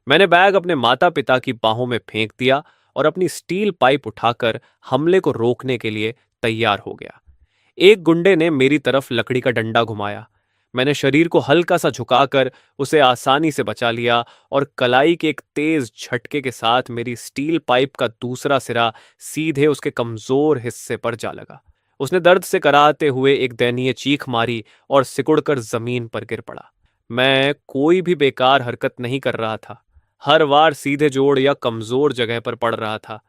मैंने बैग अपने माता पिता की बाहों में फेंक दिया और अपनी स्टील पाइप उठाकर हमले को रोकने के लिए तैयार हो गया। एक गुंडे ने मेरी तरफ लकड़ी का डंडा घुमाया। मैंने शरीर को हल्का सा झुकाकर उसे आसानी से बचा लिया और कलाई के एक तेज झटके के साथ मेरी स्टील पाइप का दूसरा सिरा सीधे उसके कमजोर हिस्से पर जा लगा। उसने दर्द से कराहते हुए एक दयनीय चीख मारी और सिकुड़कर जमीन पर गिर पड़ा। मैं कोई भी बेकार हरकत नहीं कर रहा था। हर बार सीधे जोड़ या कमजोर जगह पर पड़ रहा था।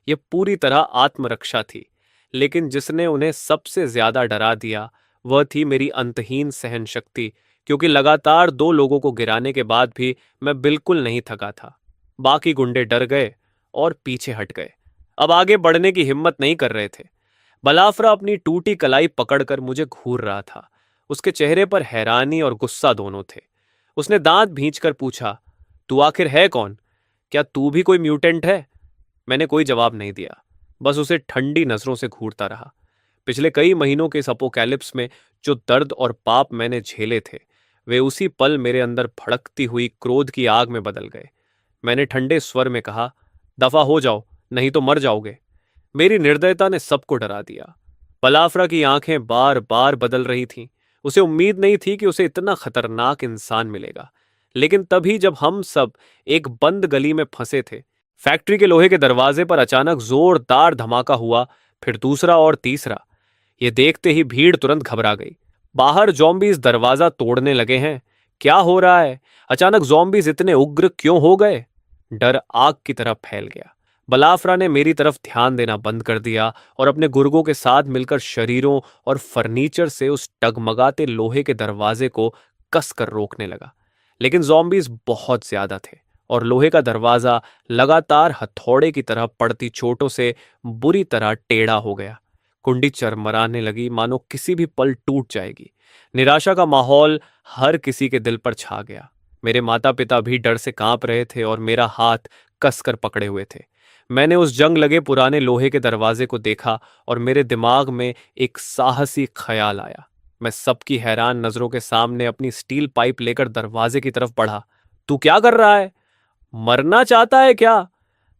यह पूरी तरह आत्मरक्षा थी। लेकिन जिसने उन्हें सबसे ज्यादा डरा दिया वह थी मेरी अंतहीन सहन शक्ति, क्योंकि लगातार दो लोगों को गिराने के बाद भी मैं बिल्कुल नहीं थका था। बाकी गुंडे डर गए और पीछे हट गए, अब आगे बढ़ने की हिम्मत नहीं कर रहे थे। बलाफरा अपनी टूटी कलाई पकड़कर मुझे घूर रहा था। उसके चेहरे पर हैरानी और गुस्सा दोनों थे। उसने दांत भींचकर पूछा, तू आखिर है कौन? क्या तू भी कोई म्यूटेंट है? मैंने कोई जवाब नहीं दिया, बस उसे ठंडी नजरों से घूरता रहा। पिछले कई महीनों के इस अपोकैलिप्स में जो दर्द और पाप मैंने झेले थे, वे उसी पल मेरे अंदर भड़कती हुई क्रोध की आग में बदल गए। मैंने ठंडे स्वर में कहा, दफा हो जाओ, नहीं तो मर जाओगे। मेरी निर्दयता ने सबको डरा दिया। बलाफरा की आंखें बार बार बदल रही थीं। उसे उम्मीद नहीं थी कि उसे इतना खतरनाक इंसान मिलेगा। लेकिन तभी जब हम सब एक बंद गली में फंसे थे, फैक्ट्री के लोहे के दरवाजे पर अचानक जोरदार धमाका हुआ, फिर दूसरा और तीसरा। ये देखते ही भीड़ तुरंत घबरा गई। बाहर जॉम्बीज दरवाजा तोड़ने लगे हैं। क्या हो रहा है? अचानक जॉम्बीज इतने उग्र क्यों हो गए? डर आग की तरह फैल गया। बलाफरा ने मेरी तरफ ध्यान देना बंद कर दिया और अपने गुर्गों के साथ मिलकर शरीरों और फर्नीचर से उस टगमगाते लोहे के दरवाजे को कसकर रोकने लगा। लेकिन जॉम्बीज बहुत ज्यादा थे और लोहे का दरवाजा लगातार हथौड़े की तरह पड़ती चोटों से बुरी तरह टेढ़ा हो गया। कुंडी चरमराने लगी, मानो किसी भी पल टूट जाएगी। निराशा का माहौल हर किसी के दिल पर छा गया। मेरे माता पिता भी डर से कांप रहे थे और मेरा हाथ कसकर पकड़े हुए थे। मैंने उस जंग लगे पुराने लोहे के दरवाजे को देखा और मेरे दिमाग में एक साहसी ख्याल आया। मैं सबकी हैरान नजरों के सामने अपनी स्टील पाइप लेकर दरवाजे की तरफ बढ़ा। तू क्या कर रहा है? मरना चाहता है क्या?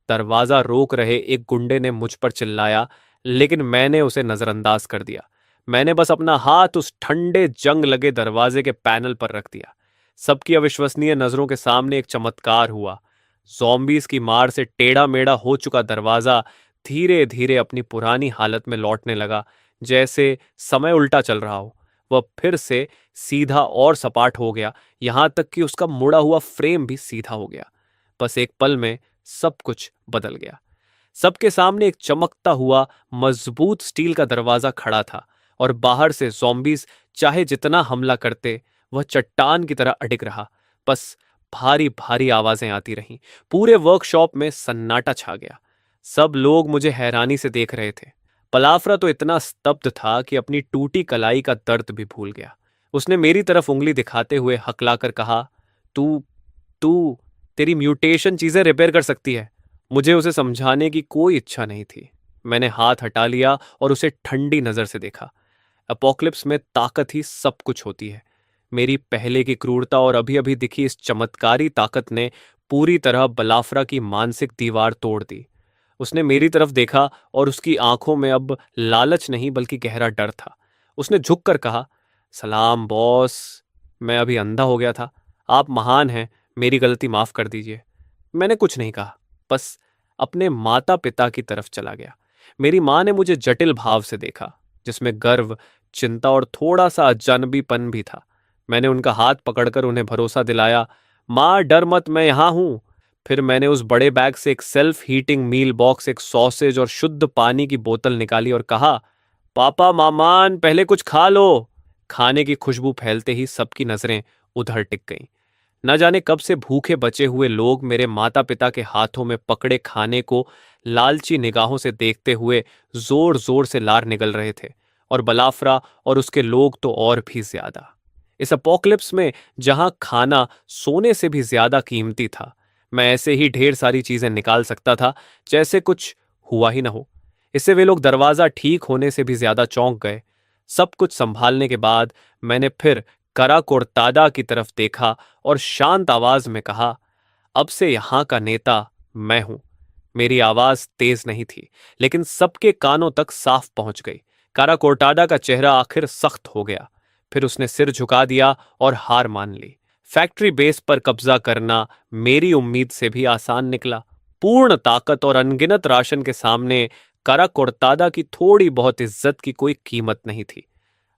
दरवाजा रोक रहे एक गुंडे ने मुझ पर चिल्लाया, लेकिन मैंने उसे नजरअंदाज कर दिया। मैंने बस अपना हाथ उस ठंडे जंग लगे दरवाजे के पैनल पर रख दिया। सबकी अविश्वसनीय नजरों के सामने एक चमत्कार हुआ। ज़ॉम्बीज़ की मार से टेढ़ा मेढ़ा हो चुका दरवाजा धीरे धीरे अपनी पुरानी हालत में लौटने लगा, जैसे समय उल्टा चल रहा हो। वह फिर से सीधा और सपाट हो गया, यहां तक कि उसका मुड़ा हुआ फ्रेम भी सीधा हो गया। बस एक पल में सब कुछ बदल गया। सबके सामने एक चमकता हुआ मजबूत स्टील का दरवाजा खड़ा था और बाहर से ज़ॉम्बीज़ चाहे जितना हमला करते, वह चट्टान की तरह अडिग रहा। बस भारी भारी आवाजें आती रहीं। पूरे वर्कशॉप में सन्नाटा छा गया। सब लोग मुझे हैरानी से देख रहे थे। पलाफ्रा तो इतना स्तब्ध था कि अपनी टूटी कलाई का दर्द भी भूल गया। उसने मेरी तरफ उंगली दिखाते हुए हकलाकर कहा, तू तू तेरी म्यूटेशन चीजें रिपेयर कर सकती है। मुझे उसे समझाने की कोई इच्छा नहीं थी। मैंने हाथ हटा लिया और उसे ठंडी नजर से देखा। अपोक्लिप्स में ताकत ही सब कुछ होती है। मेरी पहले की क्रूरता और अभी अभी दिखी इस चमत्कारी ताकत ने पूरी तरह बलाफ्रा की मानसिक दीवार तोड़ दी। उसने मेरी तरफ देखा और उसकी आंखों में अब लालच नहीं बल्कि गहरा डर था। उसने झुककर कहा, सलाम बॉस। मैं अभी अंधा हो गया था। आप महान हैं, मेरी गलती माफ कर दीजिए। मैंने कुछ नहीं कहा, बस अपने माता पिता की तरफ चला गया। मेरी माँ ने मुझे जटिल भाव से देखा, जिसमें गर्व, चिंता और थोड़ा सा अजनबीपन भी था। मैंने उनका हाथ पकड़कर उन्हें भरोसा दिलाया, माँ डर मत, मैं यहां हूं। फिर मैंने उस बड़े बैग से एक सेल्फ हीटिंग मील बॉक्स, एक सॉसेज और शुद्ध पानी की बोतल निकाली और कहा, पापा मामान पहले कुछ खा लो। खाने की खुशबू फैलते ही सबकी नजरें उधर टिक गईं। न जाने कब से भूखे बचे हुए लोग मेरे माता पिता के हाथों में पकड़े खाने को लालची निगाहों से देखते हुए जोर जोर से लार निगल रहे थे, और बलाफ्रा और उसके लोग तो और भी ज्यादा। इस अपोक्लिप्स में जहां खाना सोने से भी ज्यादा कीमती था, मैं ऐसे ही ढेर सारी चीजें निकाल सकता था जैसे कुछ हुआ ही ना हो। इससे वे लोग दरवाजा ठीक होने से भी ज्यादा चौंक गए। सब कुछ संभालने के बाद मैंने फिर कराकोरतादा की तरफ देखा और शांत आवाज में कहा, अब से यहां का नेता मैं हूं। मेरी आवाज तेज नहीं थी, लेकिन सबके कानों तक साफ पहुंच गई। काराकोरटाडा का चेहरा आखिर सख्त हो गया। फिर उसने सिर झुका दिया और हार मान ली। फैक्ट्री बेस पर कब्जा करना मेरी उम्मीद से भी आसान निकला। पूर्ण ताकत और अनगिनत राशन के सामने काराकोरतादा की थोड़ी बहुत इज्जत की कोई कीमत नहीं थी।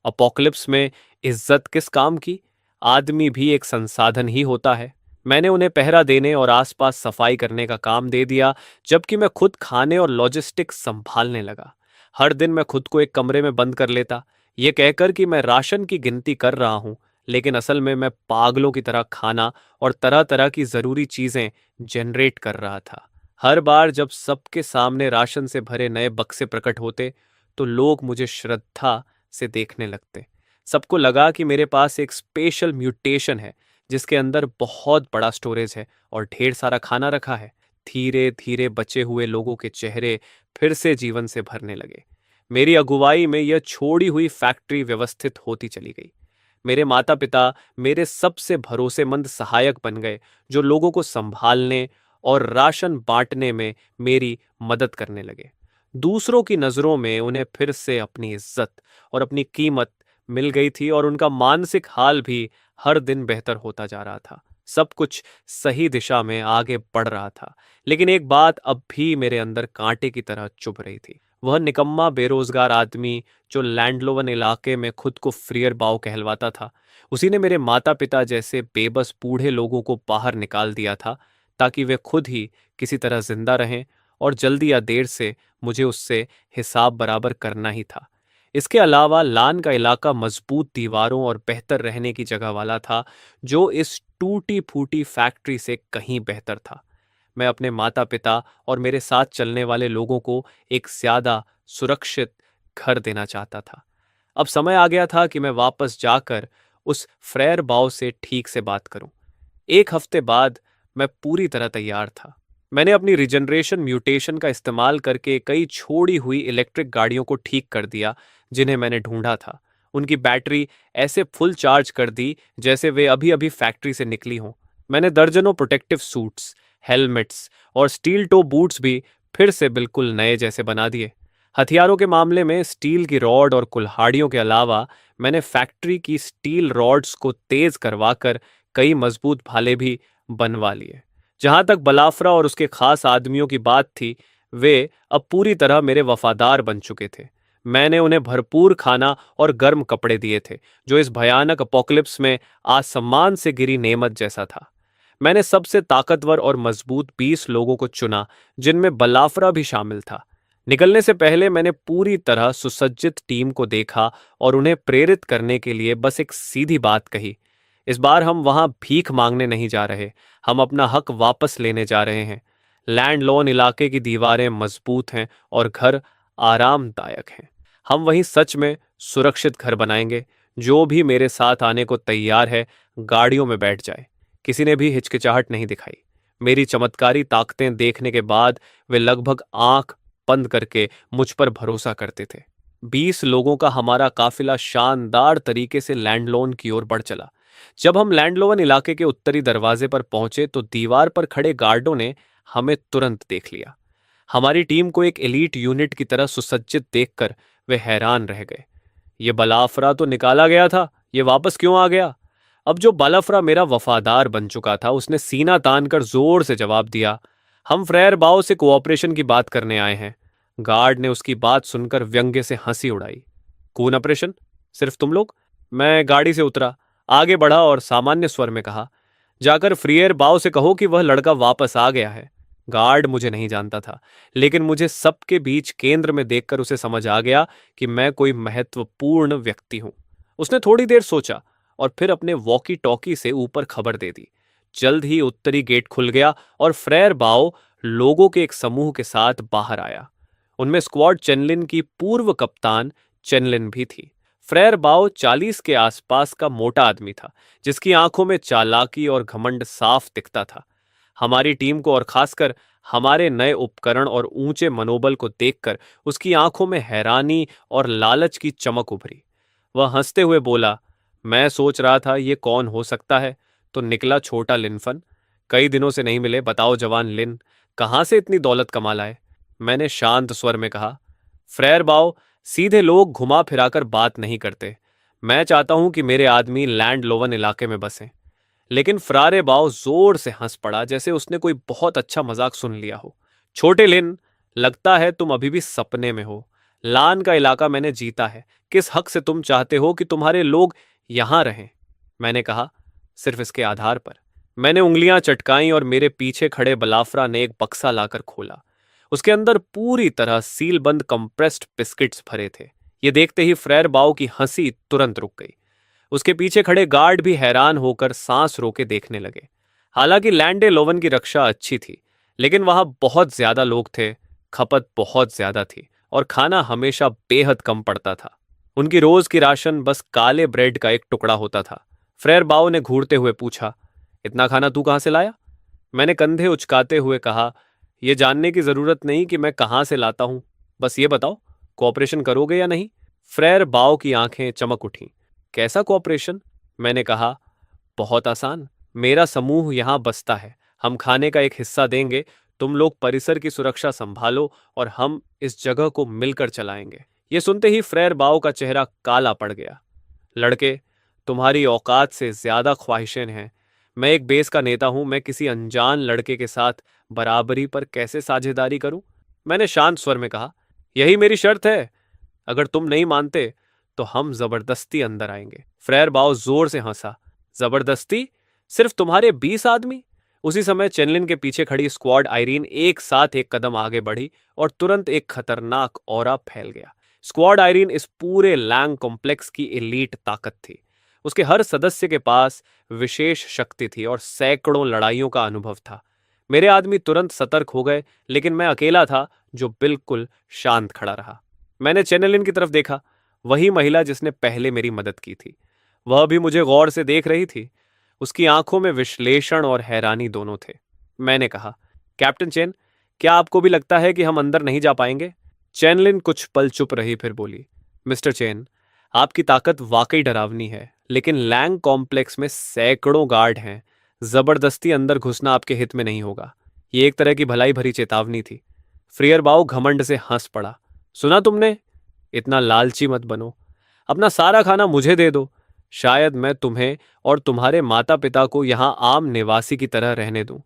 अपोक्लिप्स में इज्जत किस काम की? आदमी भी एक संसाधन ही होता है। मैंने उन्हें पहरा देने और आसपास सफाई करने का काम दे दिया, जबकि मैं खुद खाने और लॉजिस्टिक्स संभालने लगा। हर दिन मैं खुद को एक कमरे में बंद कर लेता, ये कहकर कि मैं राशन की गिनती कर रहा हूं, लेकिन असल में मैं पागलों की तरह खाना और तरह तरह की जरूरी चीजें जनरेट कर रहा था। हर बार जब सबके सामने राशन से भरे नए बक्से प्रकट होते, तो लोग मुझे श्रद्धा से देखने लगते। सबको लगा कि मेरे पास एक स्पेशल म्यूटेशन है, जिसके अंदर बहुत बड़ा स्टोरेज है और ढेर सारा खाना रखा है। धीरे धीरे बचे हुए लोगों के चेहरे फिर से जीवन से भरने लगे। मेरी अगुवाई में यह छोड़ी हुई फैक्ट्री व्यवस्थित होती चली गई। मेरे माता पिता मेरे सबसे भरोसेमंद सहायक बन गए, जो लोगों को संभालने और राशन बांटने में मेरी मदद करने लगे। दूसरों की नजरों में उन्हें फिर से अपनी इज्जत और अपनी कीमत मिल गई थी, और उनका मानसिक हाल भी हर दिन बेहतर होता जा रहा था। सब कुछ सही दिशा में आगे बढ़ रहा था, लेकिन एक बात अब भी मेरे अंदर कांटे की तरह चुभ रही थी। वह निकम्मा बेरोजगार आदमी जो लैंडलोवन इलाके में खुद को फ्रियर बाव कहलवाता था, उसी ने मेरे माता पिता जैसे बेबस बूढ़े लोगों को बाहर निकाल दिया था, ताकि वे खुद ही किसी तरह जिंदा रहें, और जल्दी या देर से मुझे उससे हिसाब बराबर करना ही था। इसके अलावा लान का इलाका मजबूत दीवारों और बेहतर रहने की जगह वाला था, जो इस टूटी फूटी फैक्ट्री से कहीं बेहतर था। मैं अपने माता पिता और मेरे साथ चलने वाले लोगों को एक ज्यादा सुरक्षित घर देना चाहता था। अब समय आ गया था कि मैं वापस जाकर उस फ्रेयर बाव से ठीक से बात करूं। एक हफ्ते बाद मैं पूरी तरह तैयार था। मैंने अपनी रिजनरेशन म्यूटेशन का इस्तेमाल करके कई छोड़ी हुई इलेक्ट्रिक गाड़ियों को ठीक कर दिया जिन्हें मैंने ढूंढा था। उनकी बैटरी ऐसे फुल चार्ज कर दी जैसे वे अभी अभी फैक्ट्री से निकली हों। मैंने दर्जनों प्रोटेक्टिव सूट्स, हेलमेट्स और स्टील टो बूट्स भी फिर से बिल्कुल नए जैसे बना दिए। हथियारों के मामले में स्टील की रॉड और कुल्हाड़ियों के अलावा मैंने फैक्ट्री की स्टील रॉड्स को तेज करवाकर कई मजबूत भाले भी बनवा लिए। जहां तक बलाफ्रा और उसके खास आदमियों की बात थी, वे अब पूरी तरह मेरे वफादार बन चुके थे। मैंने उन्हें भरपूर खाना और गर्म कपड़े दिए थे, जो इस भयानक अपोकलिप्स में आसमान से गिरी नेमत जैसा था। मैंने सबसे ताकतवर और मजबूत 20 लोगों को चुना, जिनमें बलाफ्रा भी शामिल था। निकलने से पहले मैंने पूरी तरह सुसज्जित टीम को देखा और उन्हें प्रेरित करने के लिए बस एक सीधी बात कही। इस बार हम वहां भीख मांगने नहीं जा रहे, हम अपना हक वापस लेने जा रहे हैं। लैंड लोन इलाके की दीवारें मजबूत हैं और घर आरामदायक हैं। हम वहीं सच में सुरक्षित घर बनाएंगे। जो भी मेरे साथ आने को तैयार है, गाड़ियों में बैठ जाए। किसी ने भी हिचकिचाहट नहीं दिखाई। मेरी चमत्कारी ताकतें देखने के बाद वे लगभग आंख बंद करके मुझ पर भरोसा करते थे। 20 लोगों का हमारा काफिला शानदार तरीके से लैंडलोन की ओर बढ़ चला। जब हम लैंडलोन इलाके के उत्तरी दरवाजे पर पहुंचे तो दीवार पर खड़े गार्डों ने हमें तुरंत देख लिया। हमारी टीम को एक एलीट यूनिट की तरह सुसज्जित देखकर वे हैरान रह गए। ये बलाफरा तो निकाला गया था, ये वापस क्यों आ गया? अब जो बलाफरा मेरा वफादार बन चुका था, उसने सीना तान कर जोर से जवाब दिया, हम फ्रेयर बाओ से कोऑपरेशन की बात करने आए हैं। गार्ड ने उसकी बात सुनकर व्यंग्य से हंसी उड़ाई। कून ऑपरेशन? सिर्फ तुम लोग? मैं गाड़ी से उतरा, आगे बढ़ा और सामान्य स्वर में कहा, जाकर फ्रियर बाओ से कहो कि वह लड़का वापस आ गया है। गार्ड मुझे नहीं जानता था, लेकिन मुझे सबके बीच केंद्र में देखकर उसे समझ आ गया कि मैं कोई महत्वपूर्ण व्यक्ति हूं। उसने थोड़ी देर सोचा और फिर अपने वॉकी टॉकी से ऊपर खबर दे दी। जल्द ही उत्तरी गेट खुल गया और फ्रेयर बाओ लोगों के एक समूह के साथ बाहर आया। उनमें स्क्वाड चेनलिन की पूर्व कप्तान चेनलिन भी थी। फ्रेयर बाओ 40 के आसपास का मोटा आदमी था, जिसकी आंखों में चालाकी और घमंड साफ दिखता था। हमारी टीम को और खासकर हमारे नए उपकरण और ऊंचे मनोबल को देखकर उसकी आंखों में हैरानी और लालच की चमक उभरी। वह हंसते हुए बोला, मैं सोच रहा था ये कौन हो सकता है, तो निकला छोटा लिनफन। कई दिनों से नहीं मिले, बताओ जवान लिन, कहाँ से इतनी दौलत कमा लाए? मैंने शांत स्वर में कहा, फ्रेयर बाओ, सीधे लोग घुमा फिराकर बात नहीं करते। मैं चाहता हूं कि मेरे आदमी लैंड लोवन इलाके में बसें। लेकिन फ्रारे बाओ जोर से हंस पड़ा, जैसे उसने कोई बहुत अच्छा मजाक सुन लिया हो। छोटे लिन, लगता है तुम अभी भी सपने में हो। लान का इलाका मैंने जीता है। किस हक से तुम चाहते हो कि तुम्हारे लोग यहां रहें? मैंने कहा, सिर्फ इसके आधार पर। मैंने उंगलियां चटकाई और मेरे पीछे खड़े बलाफरा ने एक बक्सा लाकर खोला। उसके अंदर पूरी तरह सीलबंद कंप्रेस्ड बिस्किट्स भरे थे। ये देखते ही फ्रेयर बाओ की हंसी तुरंत रुक गई। उसके पीछे खड़े गार्ड भी हैरान होकर सांस रोके देखने लगे। हालांकि लैंडे लोवन की रक्षा अच्छी थी, लेकिन वहां बहुत ज्यादा लोग थे, खपत बहुत ज्यादा थी और खाना हमेशा बेहद कम पड़ता था। उनकी रोज की राशन बस काले ब्रेड का एक टुकड़ा होता था। फ्रेयर बाओ ने घूरते हुए पूछा, इतना खाना तू कहां से लाया? मैंने कंधे उचकाते हुए कहा, यह जानने की जरूरत नहीं कि मैं कहां से लाता हूं, बस ये बताओ, कोऑपरेशन करोगे या नहीं? फ्रेयर बाओ की आंखें चमक उठीं। कैसा कोऑपरेशन? मैंने कहा, बहुत आसान। मेरा समूह यहां बसता है, हम खाने का एक हिस्सा देंगे, तुम लोग परिसर की सुरक्षा संभालो और हम इस जगह को मिलकर चलाएंगे। ये सुनते ही फ्रेयर बाओ का चेहरा काला पड़ गया। लड़के, तुम्हारी औकात से ज्यादा ख्वाहिशें हैं। मैं एक बेस का नेता हूं, मैं किसी अनजान लड़के के साथ बराबरी पर कैसे साझेदारी करूं? मैंने शांत स्वर में कहा, यही मेरी शर्त है। अगर तुम नहीं मानते तो हम जबरदस्ती अंदर आएंगे। फ्रेयर बाओ जोर से हंसा, जबरदस्ती? सिर्फ तुम्हारे 20 आदमी? उसी समय चेनलिन के पीछे खड़ी स्क्वाड आयरीन एक साथ एक कदम आगे बढ़ी और तुरंत एक खतरनाक ऑरा फैल गया। स्क्वाड आयरीन इस पूरे लैंग कॉम्प्लेक्स की एलीट ताकत थी। उसके हर सदस्य के पास विशेष शक्ति थी और सैकड़ों लड़ाइयों का अनुभव था। मेरे आदमी तुरंत सतर्क हो गए, लेकिन मैं अकेला था जो बिल्कुल शांत खड़ा रहा। मैंने चेनलिन की तरफ देखा, वही महिला जिसने पहले मेरी मदद की थी। वह भी मुझे गौर से देख रही थी। उसकी आंखों में विश्लेषण और हैरानी दोनों थे। मैंने कहा, कैप्टन चेन, क्या आपको भी लगता है कि हम अंदर नहीं जा पाएंगे? चैनलिन कुछ पल चुप रही, फिर बोली, मिस्टर चेन, आपकी ताकत वाकई डरावनी है, लेकिन लैंग कॉम्प्लेक्स में सैकड़ों गार्ड हैं। जबरदस्ती अंदर घुसना आपके हित में नहीं होगा। ये एक तरह की भलाई भरी चेतावनी थी। फ्रियरबाओ घमंड से हंस पड़ा। सुना तुमने? इतना लालची मत बनो। अपना सारा खाना मुझे दे दो। शायद मैं तुम्हें और तुम्हारे माता पिता को यहां आम निवासी की तरह रहने दूं।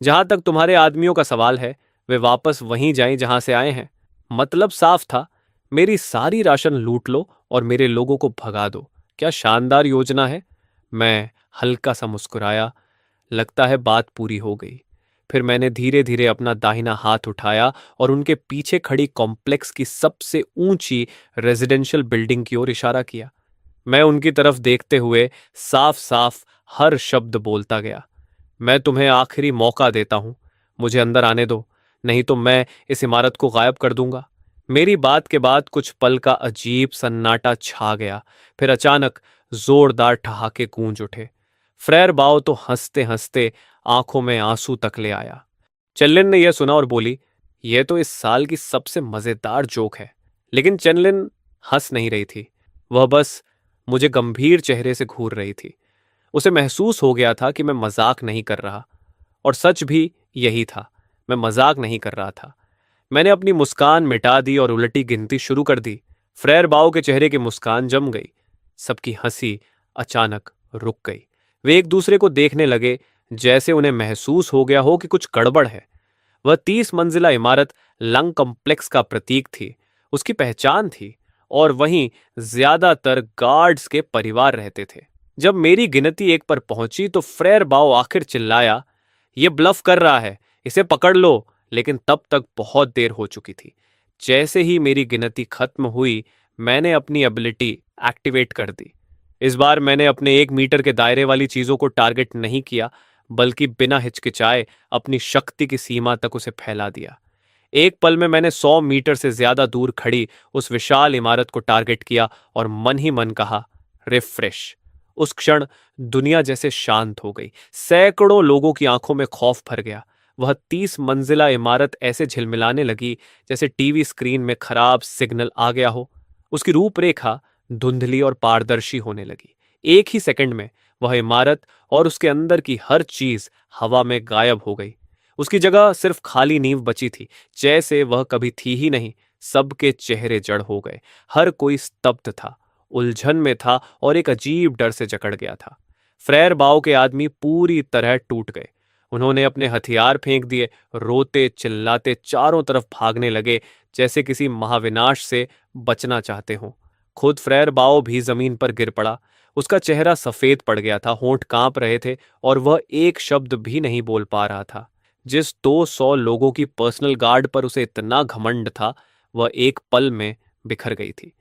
जहां तक तुम्हारे आदमियों का सवाल है, वे वापस वहीं जाएं जहां से आए हैं। मतलब साफ था, मेरी सारी राशन लूट लो और मेरे लोगों को भगा दो। क्या शानदार योजना है। मैं हल्का सा मुस्कुराया। लगता है बात पूरी हो गई। फिर मैंने धीरे धीरे अपना दाहिना हाथ उठाया और उनके पीछे खड़ी कॉम्प्लेक्स की सबसे ऊंची रेजिडेंशियल बिल्डिंग की ओर इशारा किया। मैं उनकी तरफ देखते हुए साफ साफ हर शब्द बोलता गया। मैं तुम्हें आखिरी मौका देता हूं, मुझे अंदर आने दो, नहीं तो मैं इस इमारत को गायब कर दूंगा। मेरी बात के बाद कुछ पल का अजीब सन्नाटा छा गया। फिर अचानक जोरदार ठहाके गूंज उठे। फ्रेयर बाओ तो हंसते हंसते आंखों में आंसू तक ले आया। चेनलिन ने यह सुना और बोली, यह तो इस साल की सबसे मजेदार जोक है। लेकिन चेनलिन हंस नहीं रही थी। वह बस मुझे गंभीर चेहरे से घूर रही थी। उसे महसूस हो गया था कि मैं मजाक नहीं कर रहा। और सच भी यही था, मैं मजाक नहीं कर रहा था। मैंने अपनी मुस्कान मिटा दी और उलटी गिनती शुरू कर दी। फ्रेयर बाओ के चेहरे की मुस्कान जम गई। सबकी हंसी अचानक रुक गई। वे एक दूसरे को देखने लगे, जैसे उन्हें महसूस हो गया हो कि कुछ गड़बड़ है। वह 30 मंजिला इमारत लंग कॉम्प्लेक्स का प्रतीक थी, उसकी पहचान थी। और वहीं ज्यादातर गार्ड्स के परिवार रहते थे। जब मेरी गिनती एक पर पहुंची तो फ्रेयर बाओ आखिर चिल्लाया, यह ब्लफ कर रहा है, इसे पकड़ लो। लेकिन तब तक बहुत देर हो चुकी थी। जैसे ही मेरी गिनती खत्म हुई, मैंने अपनी एबिलिटी एक्टिवेट कर दी। इस बार मैंने अपने 1 मीटर के दायरे वाली चीजों को टारगेट नहीं किया, बल्कि बिना हिचकिचाए अपनी शक्ति की सीमा तक उसे फैला दिया। एक पल में मैंने 100 मीटर से ज्यादा दूर खड़ी उस विशाल इमारत को टारगेट किया और मन ही मन कहा, रिफ्रेश। उस क्षण दुनिया जैसे शांत हो गई। सैकड़ों लोगों की आंखों में खौफ भर गया। वह 30 मंजिला इमारत ऐसे झिलमिलाने लगी जैसे टीवी स्क्रीन में खराब सिग्नल आ गया हो। उसकी रूपरेखा धुंधली और पारदर्शी होने लगी। एक ही सेकंड में वह इमारत और उसके अंदर की हर चीज हवा में गायब हो गई। उसकी जगह सिर्फ खाली नींव बची थी, जैसे वह कभी थी ही नहीं। सबके चेहरे जड़ हो गए। हर कोई स्तब्ध था, उलझन में था और एक अजीब डर से जकड़ गया था। फ्रेयर बाओ के आदमी पूरी तरह टूट गए। उन्होंने अपने हथियार फेंक दिए, रोते चिल्लाते चारों तरफ भागने लगे, जैसे किसी महाविनाश से बचना चाहते हों। खुद फ्रेयर बाओ भी जमीन पर गिर पड़ा। उसका चेहरा सफेद पड़ गया था, होंठ कांप रहे थे और वह एक शब्द भी नहीं बोल पा रहा था। जिस 200 लोगों की पर्सनल गार्ड पर उसे इतना घमंड था, वह एक पल में बिखर गई थी।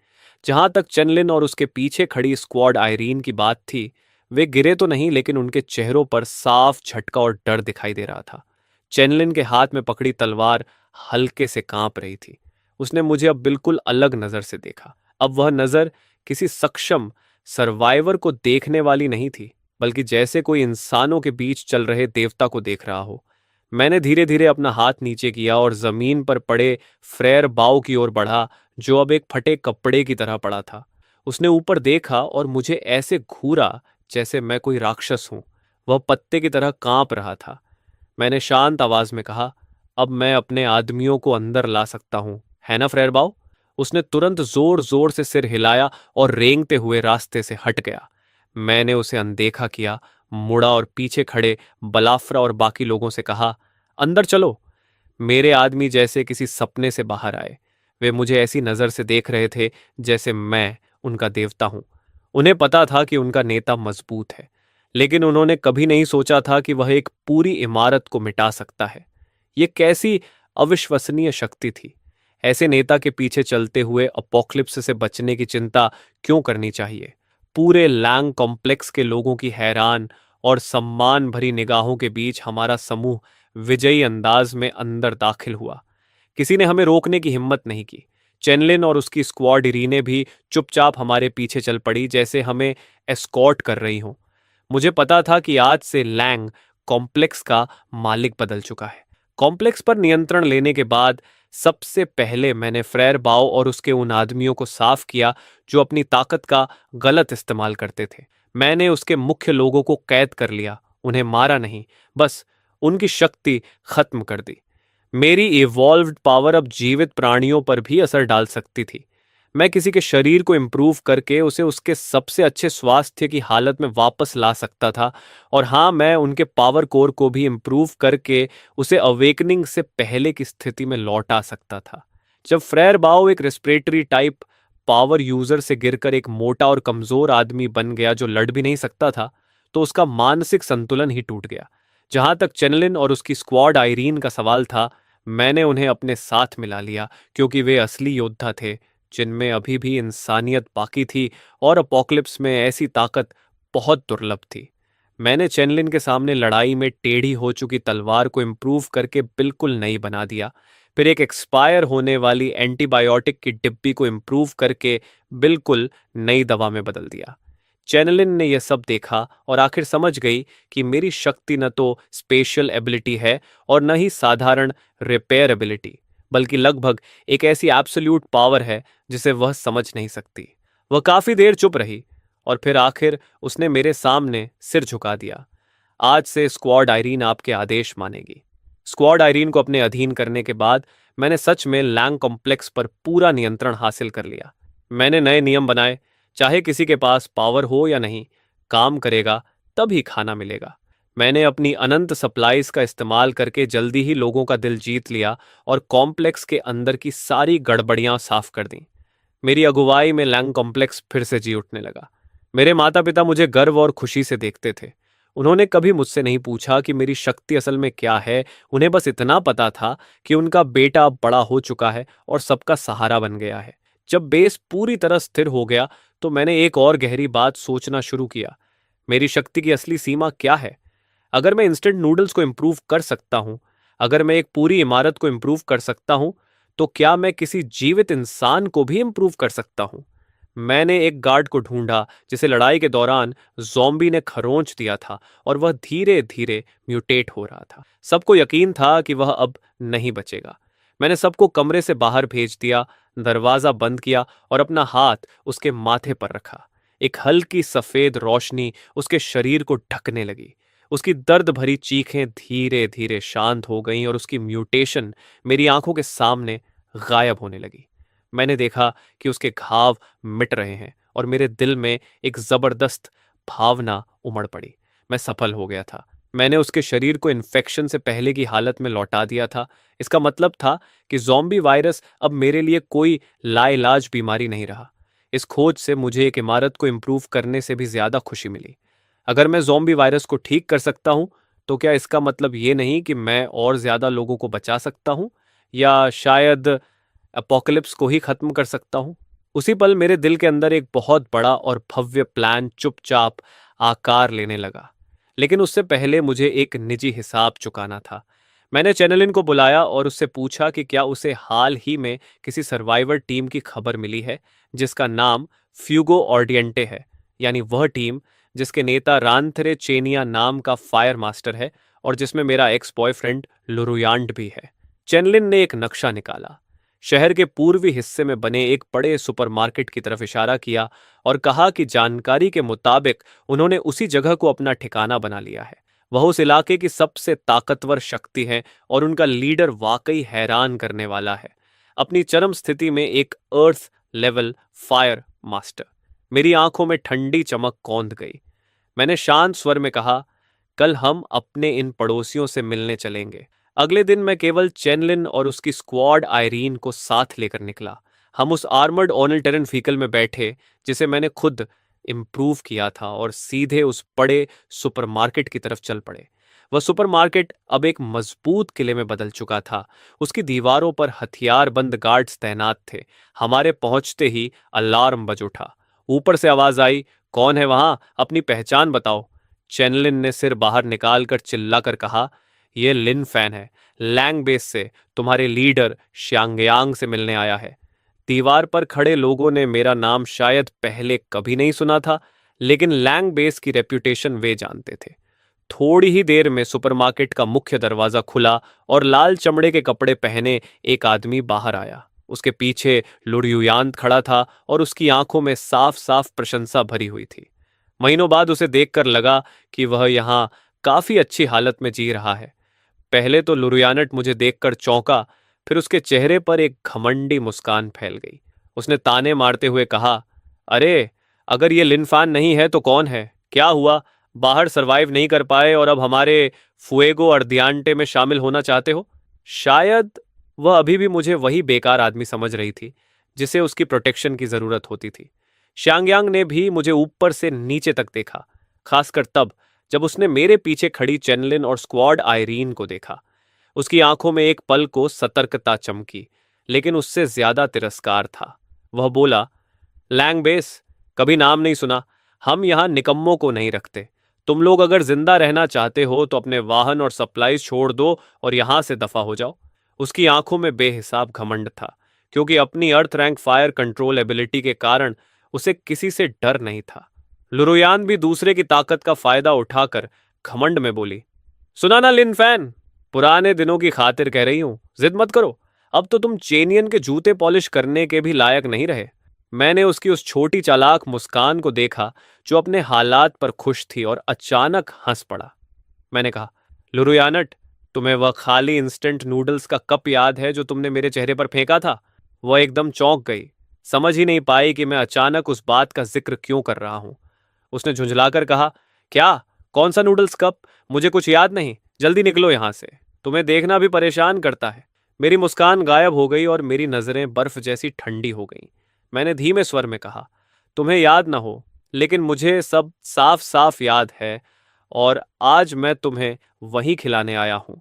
जहां तक चेनलिन और उसके पीछे खड़ी स्क्वाड आयरीन की बात थी, वे गिरे तो नहीं, लेकिन उनके चेहरों पर साफ झटका और डर दिखाई दे रहा था। चेनलिन के हाथ में पकड़ी तलवार हल्के से कांप रही थी। उसने मुझे अब बिल्कुल अलग नजर से देखा। अब वह नजर किसी सक्षम सर्वाइवर को देखने वाली नहीं थी, बल्कि जैसे कोई इंसानों के बीच चल रहे देवता को देख रहा हो। मैंने धीरे धीरे अपना हाथ नीचे किया और जमीन पर पड़े फ्रेयर बाओ की ओर बढ़ा, जो अब एक फटे कपड़े की तरह पड़ा था। उसने ऊपर देखा और मुझे ऐसे घूरा जैसे मैं कोई राक्षस हूं। वह पत्ते की तरह कांप रहा था। मैंने शांत आवाज में कहा, अब मैं अपने आदमियों को अंदर ला सकता हूं, है ना फ्रेयर बाओ? उसने तुरंत जोर जोर से सिर हिलाया और रेंगते हुए रास्ते से हट गया। मैंने उसे अनदेखा किया, मुड़ा और पीछे खड़े बलाफ्रा और बाकी लोगों से कहा, अंदर चलो। मेरे आदमी जैसे किसी सपने से बाहर आए। वे मुझे ऐसी नजर से देख रहे थे जैसे मैं उनका देवता हूं। उन्हें पता था कि उनका नेता मजबूत है, लेकिन उन्होंने कभी नहीं सोचा था कि वह एक पूरी इमारत को मिटा सकता है। यह कैसी अविश्वसनीय शक्ति थी। ऐसे नेता के पीछे चलते हुए अपोक्लिप्स से बचने की चिंता क्यों करनी चाहिए? पूरे लैंग कॉम्प्लेक्स के लोगों की हैरान और सम्मान भरी निगाहों के बीच हमारा समूह विजयी अंदाज में अंदर दाखिल हुआ। किसी ने हमें रोकने की हिम्मत नहीं की। चेनलिन और उसकी स्क्वाड इरीने भी चुपचाप हमारे पीछे चल पड़ी, जैसे हमें एस्कॉर्ट कर रही हों। मुझे पता था कि आज से लैंग कॉम्प्लेक्स का मालिक बदल चुका है। कॉम्प्लेक्स पर नियंत्रण लेने के बाद सबसे पहले मैंने फ्रेयर बाओ और उसके उन आदमियों को साफ किया जो अपनी ताकत का गलत इस्तेमाल करते थे। मैंने उसके मुख्य लोगों को कैद कर लिया, उन्हें मारा नहीं, बस उनकी शक्ति खत्म कर दी। मेरी इवॉल्व्ड पावर अब जीवित प्राणियों पर भी असर डाल सकती थी। मैं किसी के शरीर को इम्प्रूव करके उसे उसके सबसे अच्छे स्वास्थ्य की हालत में वापस ला सकता था, और हाँ, मैं उनके पावर कोर को भी इम्प्रूव करके उसे अवेकनिंग से पहले की स्थिति में लौटा सकता था। जब फ्रेयर बाओ एक रेस्पिरेटरी टाइप पावर यूजर से गिरकर एक मोटा और कमजोर आदमी बन गया जो लड़ भी नहीं सकता था, तो उसका मानसिक संतुलन ही टूट गया। जहां तक चेनलिन और उसकी स्क्वाड आयरीन का सवाल था, मैंने उन्हें अपने साथ मिला लिया क्योंकि वे असली योद्धा थे जिनमें अभी भी इंसानियत बाकी थी, और अपोकलिप्स में ऐसी ताकत बहुत दुर्लभ थी। मैंने चेनलिन के सामने लड़ाई में टेढ़ी हो चुकी तलवार को इम्प्रूव करके बिल्कुल नई बना दिया, फिर एक एक्सपायर होने वाली एंटीबायोटिक की डिब्बी को इम्प्रूव करके बिल्कुल नई दवा में बदल दिया। चैनलिन ने यह सब देखा और आखिर समझ गई कि मेरी शक्ति न तो स्पेशल एबिलिटी है और न ही साधारण रिपेयर एबिलिटी, बल्कि लगभग एक ऐसी एब्सोल्यूट पावर है जिसे वह समझ नहीं सकती। वह काफी देर चुप रही और फिर आखिर उसने मेरे सामने सिर झुका दिया। आज से स्क्वाड आयरीन आपके आदेश मानेगी। स्क्वाड आयरीन को अपने अधीन करने के बाद मैंने सच में लैंग कॉम्प्लेक्स पर पूरा नियंत्रण हासिल कर लिया। मैंने नए नियम बनाए, चाहे किसी के पास पावर हो या नहीं, काम करेगा तभी खाना मिलेगा। मैंने अपनी अनंत सप्लाईज का इस्तेमाल करके जल्दी ही लोगों का दिल जीत लिया और कॉम्प्लेक्स के अंदर की सारी गड़बड़ियां साफ कर दी। मेरी अगुवाई में लैंग कॉम्प्लेक्स फिर से जी उठने लगा। मेरे माता पिता मुझे गर्व और खुशी से देखते थे। उन्होंने कभी मुझसे नहीं पूछा कि मेरी शक्ति असल में क्या है, उन्हें बस इतना पता था कि उनका बेटा अब बड़ा हो चुका है और सबका सहारा बन गया है। जब बेस पूरी तरह स्थिर हो गया तो मैंने एक और गहरी बात सोचना शुरू किया। मेरी शक्ति की असली सीमा क्या है? अगर मैं इंस्टेंट नूडल्स को इम्प्रूव कर सकता हूं, अगर मैं एक पूरी इमारत को इम्प्रूव कर सकता हूं, तो क्या मैं किसी जीवित इंसान को भी इम्प्रूव कर सकता हूं? मैंने एक गार्ड को ढूंढा जिसे लड़ाई के दौरान ज़ॉम्बी ने खरोंच दिया था और वह धीरे धीरे म्यूटेट हो रहा था। सबको यकीन था कि वह अब नहीं बचेगा। मैंने सबको कमरे से बाहर भेज दिया, दरवाजा बंद किया और अपना हाथ उसके माथे पर रखा। एक हल्की सफेद रोशनी उसके शरीर को ढकने लगी। उसकी दर्द भरी चीखें धीरे धीरे शांत हो गईं और उसकी म्यूटेशन मेरी आंखों के सामने गायब होने लगी। मैंने देखा कि उसके घाव मिट रहे हैं और मेरे दिल में एक जबरदस्त भावना उमड़ पड़ी। मैं सफल हो गया था। मैंने उसके शरीर को इन्फेक्शन से पहले की हालत में लौटा दिया था। इसका मतलब था कि ज़ॉम्बी वायरस अब मेरे लिए कोई लाइलाज बीमारी नहीं रहा। इस खोज से मुझे एक इमारत को इम्प्रूव करने से भी ज्यादा खुशी मिली। अगर मैं ज़ॉम्बी वायरस को ठीक कर सकता हूं, तो क्या इसका मतलब ये नहीं कि मैं और ज्यादा लोगों को बचा सकता हूं, या शायद अपोकलिप्स को ही खत्म कर सकता हूं? उसी पल मेरे दिल के अंदर एक बहुत बड़ा और भव्य प्लान चुपचाप आकार लेने लगा। लेकिन उससे पहले मुझे एक निजी हिसाब चुकाना था। मैंने चैनलिन को बुलाया और उससे पूछा कि क्या उसे हाल ही में किसी सर्वाइवर टीम की खबर मिली है जिसका नाम फ्यूगो ऑर्डियंटे है, यानी वह टीम जिसके नेता रांथरे चेनिया नाम का फायर मास्टर है और जिसमें मेरा एक्स बॉयफ्रेंड लुरुयांड भी है। चेनलिन ने एक नक्शा निकाला, शहर के पूर्वी हिस्से में बने एक बड़े सुपरमार्केट की तरफ इशारा किया और कहा कि जानकारी के मुताबिक उन्होंने उसी जगह को अपना ठिकाना बना लिया है। वह उस इलाके की सबसे ताकतवर शक्ति है और उनका लीडर वाकई हैरान करने वाला है। अपनी चरम स्थिति में एक अर्थ लेवल फायर मास्टर। मेरी आंखों में ठंडी चमक कौंध गई। मैंने शांत स्वर में कहा, कल हम अपने इन पड़ोसियों से मिलने चलेंगे। अगले दिन मैं केवल चेनलिन और उसकी स्क्वाड आयरीन को साथ लेकर निकला। हम उस आर्मर्ड ऑनल टेरन व्हीकल में बैठे जिसे मैंने खुद इम्प्रूव किया था और सीधे उस बड़े सुपरमार्केट की तरफ चल पड़े। वह सुपरमार्केट अब एक मजबूत किले में बदल चुका था। उसकी दीवारों पर हथियारबंद गार्ड्स तैनात थे। हमारे पहुंचते ही अलार्म बज उठा। ऊपर से आवाज आई, कौन है वहां? अपनी पहचान बताओ। चेनलिन ने सिर बाहर निकालकर चिल्लाकर कहा, यह लिन फैन है, लैंग बेस से, तुम्हारे लीडर श्यांगयांग से मिलने आया है। दीवार पर खड़े लोगों ने मेरा नाम शायद पहले कभी नहीं सुना था, लेकिन लैंग बेस की रेप्यूटेशन वे जानते थे। थोड़ी ही देर में सुपरमार्केट का मुख्य दरवाजा खुला और लाल चमड़े के कपड़े पहने एक आदमी बाहर आया। उसके पीछे लुरयुयान खड़ा था और उसकी आंखों में साफ साफ प्रशंसा भरी हुई थी। महीनों बाद उसे देखकर लगा कि वह यहाँ काफी अच्छी हालत में जी रहा है। पहले तो लुरयानट मुझे देखकर चौंका, फिर उसके चेहरे पर एक घमंडी मुस्कान फैल गई। उसने ताने मारते हुए कहा, अरे, अगर ये लिनफान नहीं है तो कौन है? क्या हुआ, बाहर सरवाइव नहीं कर पाए और अब हमारे फुएगो अर्दियांटे में शामिल होना चाहते हो? शायद वह अभी भी मुझे वही बेकार आदमी समझ रही थी जिसे उसकी प्रोटेक्शन की जरूरत होती थी। शांगयांग ने भी मुझे ऊपर से नीचे तक देखा, खासकर तब जब उसने मेरे पीछे खड़ी चेनलिन और स्क्वाड आयरीन को देखा। उसकी आंखों में एक पल को सतर्कता चमकी, लेकिन उससे ज्यादा तिरस्कार था। वह बोला, लैंग बेस, कभी नाम नहीं सुना। हम यहाँ निकम्मों को नहीं रखते। तुम लोग अगर जिंदा रहना चाहते हो तो अपने वाहन और सप्लाईज छोड़ दो और यहां से दफा हो जाओ। उसकी आंखों में बेहिसाब घमंड था, क्योंकि अपनी अर्थ रैंक फायर कंट्रोल एबिलिटी के कारण उसे किसी से डर नहीं था। लुरुयान भी दूसरे की ताकत का फायदा उठाकर घमंड में बोली, सुना ना लिन फैन, पुराने दिनों की खातिर कह रही हूं, जिद मत करो। अब तो तुम चेनियन के जूते पॉलिश करने के भी लायक नहीं रहे। मैंने उसकी उस छोटी चालाक मुस्कान को देखा जो अपने हालात पर खुश थी और अचानक हंस पड़ा। मैंने कहा, लुरुयानट, तुम्हें वह खाली इंस्टेंट नूडल्स का कप याद है जो तुमने मेरे चेहरे पर फेंका था? वह एकदम चौंक गई, समझ ही नहीं पाई कि मैं अचानक उस बात का जिक्र क्यों कर रहा हूं। उसने झुंझलाकर कहा, क्या? कौन सा नूडल्स कप? मुझे कुछ याद नहीं। जल्दी निकलो यहां से, तुम्हें देखना भी परेशान करता है। मेरी मुस्कान गायब हो गई और मेरी नजरें बर्फ जैसी ठंडी हो गईं। मैंने धीमे स्वर में कहा, तुम्हें याद ना हो, लेकिन मुझे सब साफ साफ याद है और आज मैं तुम्हें वही खिलाने आया हूं।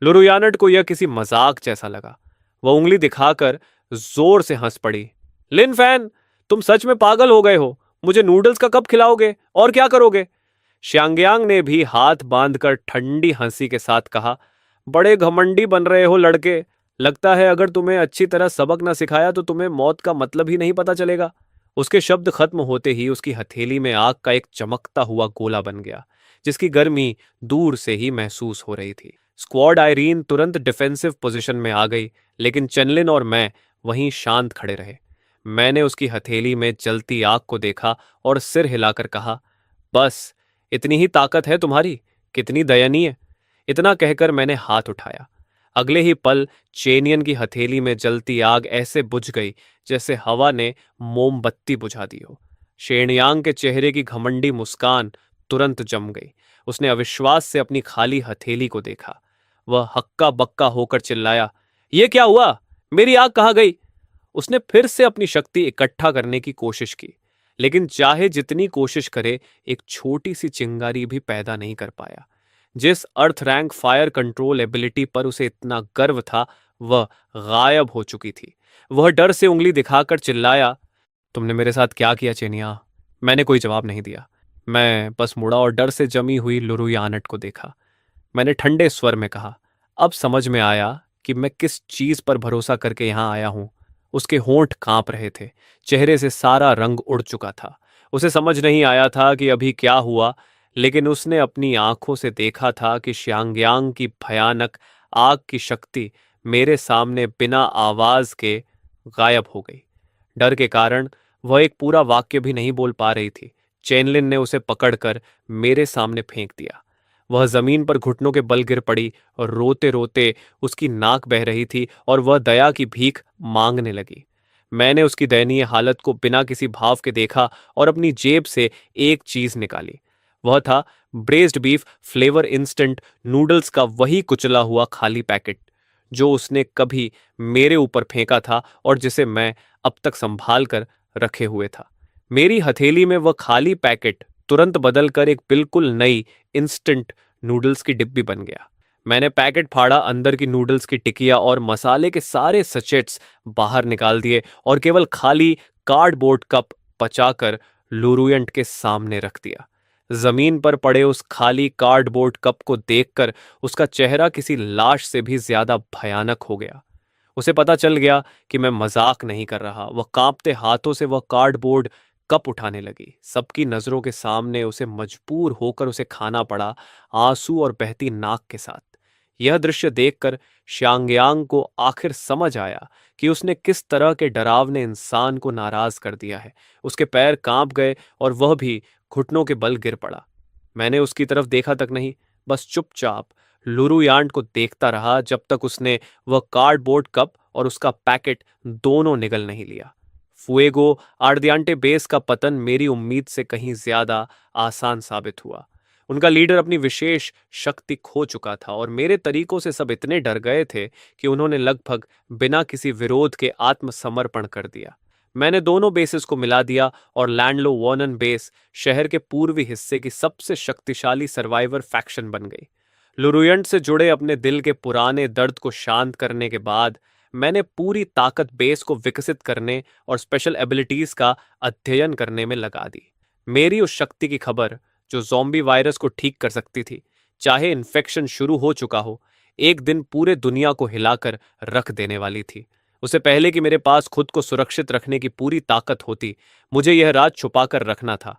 लुरुयानट को यह किसी मजाक जैसा लगा। वह उंगली दिखाकर जोर से हंस पड़ी। लिन फैन, तुम सच में पागल हो गए हो। मुझे नूडल्स का कप खिलाओगे और क्या करोगे? श्यांग्यांग ने भी हाथ बांधकर ठंडी हंसी के साथ कहा, बड़े घमंडी बन रहे हो लड़के। लगता है अगर तुम्हें अच्छी तरह सबक न सिखाया तो तुम्हें मौत का मतलब ही नहीं पता चलेगा। उसके शब्द खत्म होते ही उसकी हथेली में आग का एक चमकता हुआ गोला बन गया, जिसकी गर्मी दूर से ही महसूस हो रही थी। स्क्वाड आयरीन तुरंत डिफेंसिव पोजीशन में आ गई, लेकिन चनलिन और मैं वहीं शांत खड़े रहे। मैंने उसकी हथेली में जलती आग को देखा और सिर हिलाकर कहा, बस इतनी ही ताकत है तुम्हारी? कितनी दयनीय। इतना कहकर मैंने हाथ उठाया। अगले ही पल चेनियन की हथेली में जलती आग ऐसे बुझ गई जैसे हवा ने मोमबत्ती बुझा दी हो। शेणयांग के चेहरे की घमंडी मुस्कान तुरंत जम गई। उसने अविश्वास से अपनी खाली हथेली को देखा। वह हक्का बक्का होकर चिल्लाया, यह क्या हुआ? मेरी आग कहाँ गई? उसने फिर से अपनी शक्ति इकट्ठा करने की कोशिश की, लेकिन चाहे जितनी कोशिश करे एक छोटी सी चिंगारी भी पैदा नहीं कर पाया। जिस अर्थ रैंक फायर कंट्रोल एबिलिटी पर उसे इतना गर्व था, वह गायब हो चुकी थी। वह डर से उंगली दिखाकर चिल्लाया, तुमने मेरे साथ क्या किया चेनिया? मैंने कोई जवाब नहीं दिया। मैं बस मुड़ा और डर से जमी हुई लुरुयानट को देखा। मैंने ठंडे स्वर में कहा, अब समझ में आया कि मैं किस चीज पर भरोसा करके यहां आया हूं। उसके होंठ कांप रहे थे, चेहरे से सारा रंग उड़ चुका था। उसे समझ नहीं आया था कि अभी क्या हुआ, लेकिन उसने अपनी आंखों से देखा था कि श्यांग्यांग की भयानक आग की शक्ति मेरे सामने बिना आवाज के गायब हो गई। डर के कारण वह एक पूरा वाक्य भी नहीं बोल पा रही थी। चेनलिन ने उसे पकड़कर मेरे सामने फेंक दिया। वह जमीन पर घुटनों के बल गिर पड़ी और रोते रोते उसकी नाक बह रही थी और वह दया की भीख मांगने लगी। मैंने उसकी दयनीय हालत को बिना किसी भाव के देखा और अपनी जेब से एक चीज निकाली। वह था braced beef flavour instant noodles का वही कुचला हुआ खाली पैकेट जो उसने कभी मेरे ऊपर फेंका था और जिसे मैं अब तक संभाल कर रखे हुए था। मेरी हथेली में वह खाली पैकेट तुरंत बदलकर एक बिल्कुल नई इंस्टेंट नूडल्स की डिब्बी बन गया। मैंने पैकेट फाड़ा, अंदर की नूडल्स की टिकिया और मसाले के सारे सचेट्स बाहर निकाल दिए और केवल खाली कार्डबोर्ड कप पचाकर लुरुयंट के सामने रख दिया। जमीन पर पड़े उस खाली कार्डबोर्ड कप को देखकर उसका चेहरा किसी लाश से भी ज्यादा भयानक हो गया। उसे पता चल गया कि मैं मजाक नहीं कर रहा। वह कांपते हाथों से वह कार्डबोर्ड कप उठाने लगी। सबकी नजरों के सामने उसे मजबूर होकर उसे खाना पड़ा, आंसू और बहती नाक के साथ। यह दृश्य देखकर श्यांगयांग को आखिर समझ आया कि उसने किस तरह के डरावने इंसान को नाराज कर दिया है। उसके पैर कांप गए और वह भी घुटनों के बल गिर पड़ा। मैंने उसकी तरफ देखा तक नहीं, बस चुपचाप लुरुयांड को देखता रहा जब तक उसने वह कार्डबोर्ड कप और उसका पैकेट दोनों निगल नहीं लिया। फुएगो आर्दियांटे बेस का पतन मेरी उम्मीद से कहीं ज्यादा आसान साबित हुआ। उनका लीडर अपनी विशेष शक्ति खो चुका था और मेरे तरीकों से सब इतने डर गए थे कि उन्होंने लगभग बिना किसी विरोध के आत्मसमर्पण कर दिया। मैंने दोनों बेसेस को मिला दिया और लैंडलो वॉर्नन बेस शहर के पूर्वी हिस्से की सबसे शक्तिशाली सर्वाइवर फैक्शन बन गई। लुरुयंट से जुड़े अपने दिल के पुराने दर्द को शांत करने के बाद मैंने पूरी ताकत बेस को विकसित करने और स्पेशल एबिलिटीज का अध्ययन करने में लगा दी। मेरी उस शक्ति की खबर, जो ज़ॉम्बी वायरस को ठीक कर सकती थी, चाहे इन्फेक्शन शुरू हो चुका हो, एक दिन पूरे दुनिया को हिलाकर रख देने वाली थी। उसे पहले कि मेरे पास खुद को सुरक्षित रखने की पूरी ताकत होती, मुझे यह राज छुपाकर रखना था।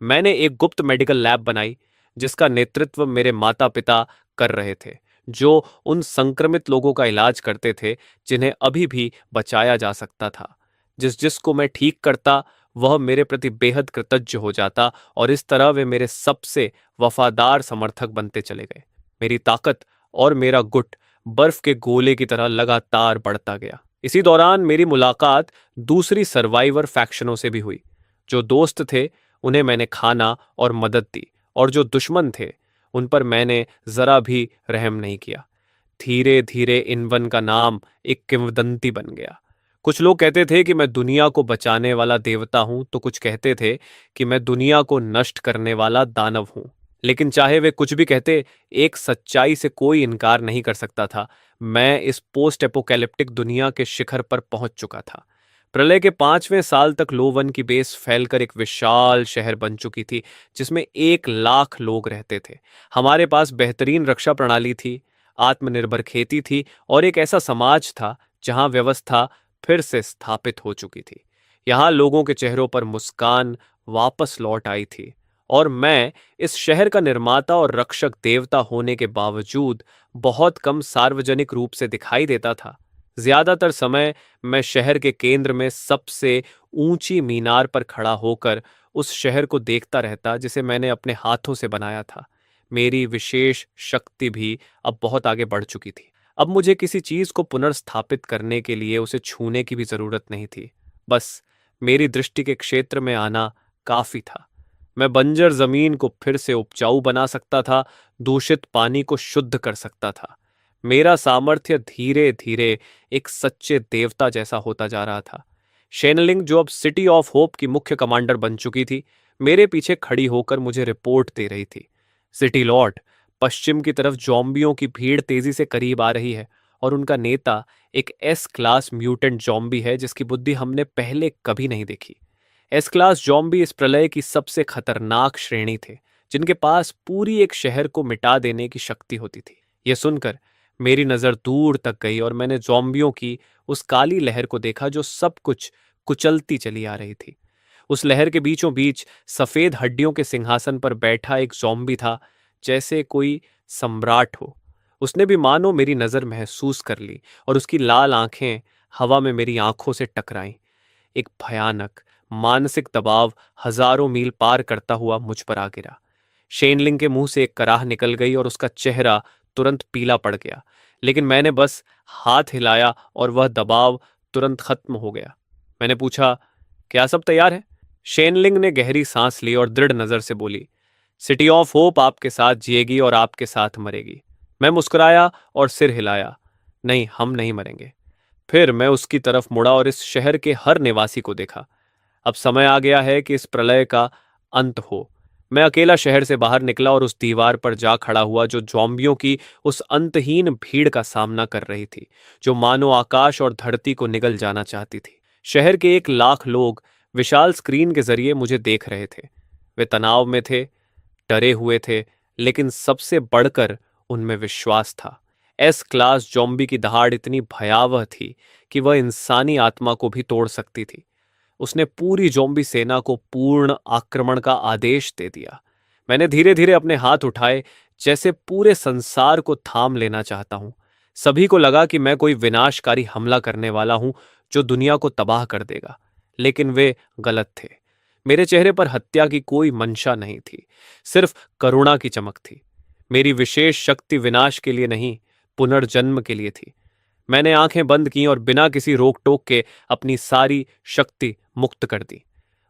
मैंने एक गुप्त मेडिकल लैब बनाई, जिसका नेतृत्व मेरे माता पिता कर रहे थे, जो उन संक्रमित लोगों का इलाज करते थे जिन्हें अभी भी बचाया जा सकता था। जिसको मैं ठीक करता, वह मेरे प्रति बेहद कृतज्ञ हो जाता और इस तरह वे मेरे सबसे वफादार समर्थक बनते चले गए। मेरी ताकत और मेरा गुट बर्फ के गोले की तरह लगातार बढ़ता गया। इसी दौरान मेरी मुलाकात दूसरी सर्वाइवर फैक्शनों से भी हुई। जो दोस्त थे, उन्हें मैंने खाना और मदद दी, और जो दुश्मन थे, उन पर मैंने जरा भी रहम नहीं किया। धीरे धीरे इनवन का नाम एक किंवदंती बन गया। कुछ लोग कहते थे कि मैं दुनिया को बचाने वाला देवता हूं, तो कुछ कहते थे कि मैं दुनिया को नष्ट करने वाला दानव हूं। लेकिन चाहे वे कुछ भी कहते, एक सच्चाई से कोई इनकार नहीं कर सकता था। मैं इस पोस्ट एपोकैलिप्टिक दुनिया के शिखर पर पहुंच चुका था। प्रलय के 5वें साल तक लोवन की बेस फैलकर एक विशाल शहर बन चुकी थी, जिसमें 1 लाख लोग रहते थे। हमारे पास बेहतरीन रक्षा प्रणाली थी, आत्मनिर्भर खेती थी और एक ऐसा समाज था जहां व्यवस्था फिर से स्थापित हो चुकी थी। यहाँ लोगों के चेहरों पर मुस्कान वापस लौट आई थी, और मैं इस शहर का निर्माता और रक्षक देवता होने के बावजूद बहुत कम सार्वजनिक रूप से दिखाई देता था। ज्यादातर समय मैं शहर के केंद्र में सबसे ऊंची मीनार पर खड़ा होकर उस शहर को देखता रहता जिसे मैंने अपने हाथों से बनाया था। मेरी विशेष शक्ति भी अब बहुत आगे बढ़ चुकी थी। अब मुझे किसी चीज को पुनर्स्थापित करने के लिए उसे छूने की भी जरूरत नहीं थी। बस मेरी दृष्टि के क्षेत्र में आना काफी था। मैं बंजर जमीन को फिर से उपजाऊ बना सकता था, दूषित पानी को शुद्ध कर सकता था। मेरा सामर्थ्य धीरे धीरे एक सच्चे देवता जैसा होता जा रहा था। शेनलिंग, जो अब सिटी ऑफ होप की मुख्य कमांडर बन चुकी थी, मेरे पीछे खड़ी होकर मुझे रिपोर्ट दे रही थी। सिटी लॉर्ड, पश्चिम की तरफ जॉम्बियों की भीड़ तेजी से करीब आ रही है, और उनका नेता एक एस क्लास म्यूटेंट जॉम्बी है जिसकी बुद्धि हमने पहले कभी नहीं देखी। एस क्लास जॉम्बी इस प्रलय की सबसे खतरनाक श्रेणी थे, जिनके पास पूरी एक शहर को मिटा देने की शक्ति होती थी। यह सुनकर मेरी नजर दूर तक गई और मैंने जॉम्बियों की उस काली लहर को देखा जो सब कुछ कुचलती चली आ रही थी। उस लहर के बीचों बीच सफेद हड्डियों के सिंहासन पर बैठा एक जॉम्बी था, जैसे कोई सम्राट हो। उसने भी मानो मेरी नजर महसूस कर ली और उसकी लाल आंखें हवा में मेरी आंखों से टकराईं। एक भयानक मानसिक दबाव हजारों मील पार करता हुआ मुझ पर आ गिरा। शेनलिंग के मुंह से एक कराह निकल गई और उसका चेहरा तुरंत पीला पड़ गया, लेकिन मैंने बस हाथ हिलाया और वह दबाव तुरंत खत्म हो गया। मैंने पूछा, क्या सब तैयार है? शेनलिंग ने गहरी सांस ली और दृढ़ नजर से बोली, सिटी ऑफ होप आपके साथ जिएगी और आपके साथ मरेगी। मैं मुस्कुराया और सिर हिलाया, नहीं, हम नहीं मरेंगे। फिर मैं उसकी तरफ मुड़ा और इस शहर के हर निवासी को देखा। अब समय आ गया है कि इस प्रलय का अंत हो। मैं अकेला शहर से बाहर निकला और उस दीवार पर जा खड़ा हुआ जो ज़ॉम्बियों की उस अंतहीन भीड़ का सामना कर रही थी, जो मानो आकाश और धरती को निगल जाना चाहती थी। शहर के 1 लाख लोग विशाल स्क्रीन के जरिए मुझे देख रहे थे। वे तनाव में थे, डरे हुए थे, लेकिन सबसे बढ़कर उनमें विश्वास था। एस क्लास जॉम्बी की दहाड़ इतनी भयावह थी कि वह इंसानी आत्मा को भी तोड़ सकती थी। उसने पूरी ज़ॉम्बी सेना को पूर्ण आक्रमण का आदेश दे दिया। मैंने धीरे-धीरे अपने हाथ उठाए, जैसे पूरे संसार को थाम लेना चाहता हूं। सभी को लगा कि मैं कोई विनाशकारी हमला करने वाला हूं जो दुनिया को तबाह कर देगा, लेकिन वे गलत थे। मेरे चेहरे पर हत्या की कोई मंशा नहीं थी, सिर्फ करुणा की चमक थी। मेरी विशेष शक्ति विनाश के लिए नहीं, पुनर्जन्म के लिए थी। मैंने आंखें बंद की और बिना किसी रोक टोक के अपनी सारी शक्ति मुक्त कर दी।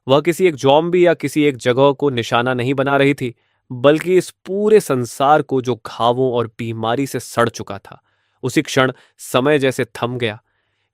वह किसी एक जॉम्बी या किसी एक जगह को निशाना नहीं बना रही थी, बल्कि इस पूरे संसार को जो घावों और बीमारी से सड़ चुका था। उसी क्षण समय जैसे थम गया।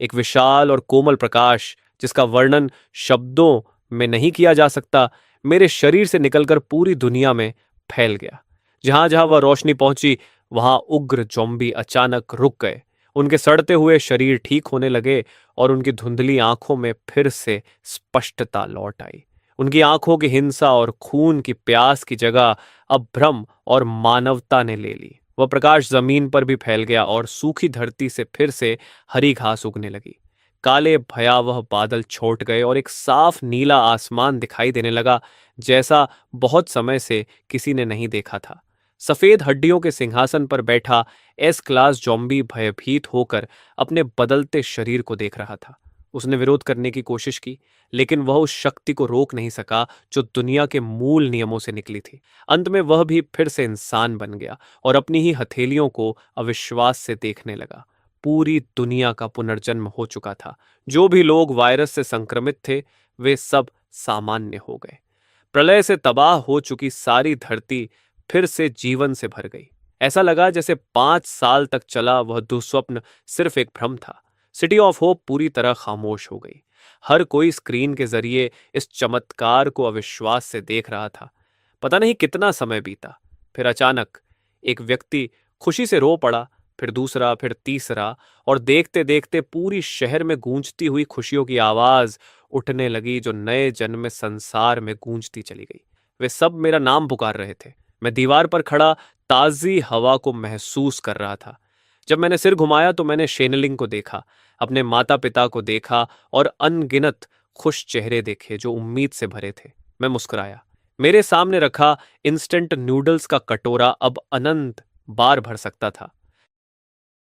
एक विशाल और कोमल प्रकाश, जिसका वर्णन शब्दों में नहीं किया जा सकता, मेरे शरीर से निकलकर पूरी दुनिया में फैल गया। जहां जहां वह रोशनी पहुंची, वहां उग्र जोम्बी अचानक रुक गए। उनके सड़ते हुए शरीर ठीक होने लगे और उनकी धुंधली आंखों में फिर से स्पष्टता लौट आई। उनकी आंखों की हिंसा और खून की प्यास की जगह अब भ्रम और मानवता ने ले ली। वह प्रकाश जमीन पर भी फैल गया और सूखी धरती से फिर से हरी घास उगने लगी। काले भयावह बादल छोट गए और एक साफ नीला आसमान दिखाई देने लगा, जैसा बहुत समय से किसी ने नहीं देखा था। सफेद हड्डियों के सिंहासन पर बैठा एस क्लास जॉम्बी भयभीत होकर अपने बदलते शरीर को देख रहा था। उसने विरोध करने की कोशिश की, लेकिन वह उस शक्ति को रोक नहीं सका जो दुनिया के मूल नियमों से निकली थी। अंत में वह भी फिर से इंसान बन गया और अपनी ही हथेलियों को अविश्वास से देखने लगा। पूरी दुनिया का पुनर्जन्म हो चुका था। जो भी लोग वायरस से संक्रमित थे, वे सब सामान्य हो गए। प्रलय से तबाह हो चुकी सारी धरती फिर से जीवन से भर गई। ऐसा लगा जैसे 5 साल तक चला वह दुस्वप्न सिर्फ एक भ्रम था। सिटी ऑफ होप पूरी तरह खामोश हो गई। हर कोई स्क्रीन के जरिए इस चमत्कार को अविश्वास से देख रहा था। पता नहीं कितना समय बीता, फिर अचानक एक व्यक्ति खुशी से रो पड़ा, फिर दूसरा, फिर तीसरा, और देखते देखते पूरी शहर में गूंजती हुई खुशियों की आवाज उठने लगी, जो नए जन्म में संसार में गूंजती चली गई। वे सब मेरा नाम पुकार रहे थे। मैं दीवार पर खड़ा ताजी हवा को महसूस कर रहा था। जब मैंने सिर घुमाया तो मैंने शेनलिंग को देखा, अपने माता पिता को देखा और अनगिनत खुश चेहरे देखे जो उम्मीद से भरे थे। मैं मुस्कुराया। मेरे सामने रखा इंस्टेंट नूडल्स का कटोरा अब अनंत बार भर सकता था।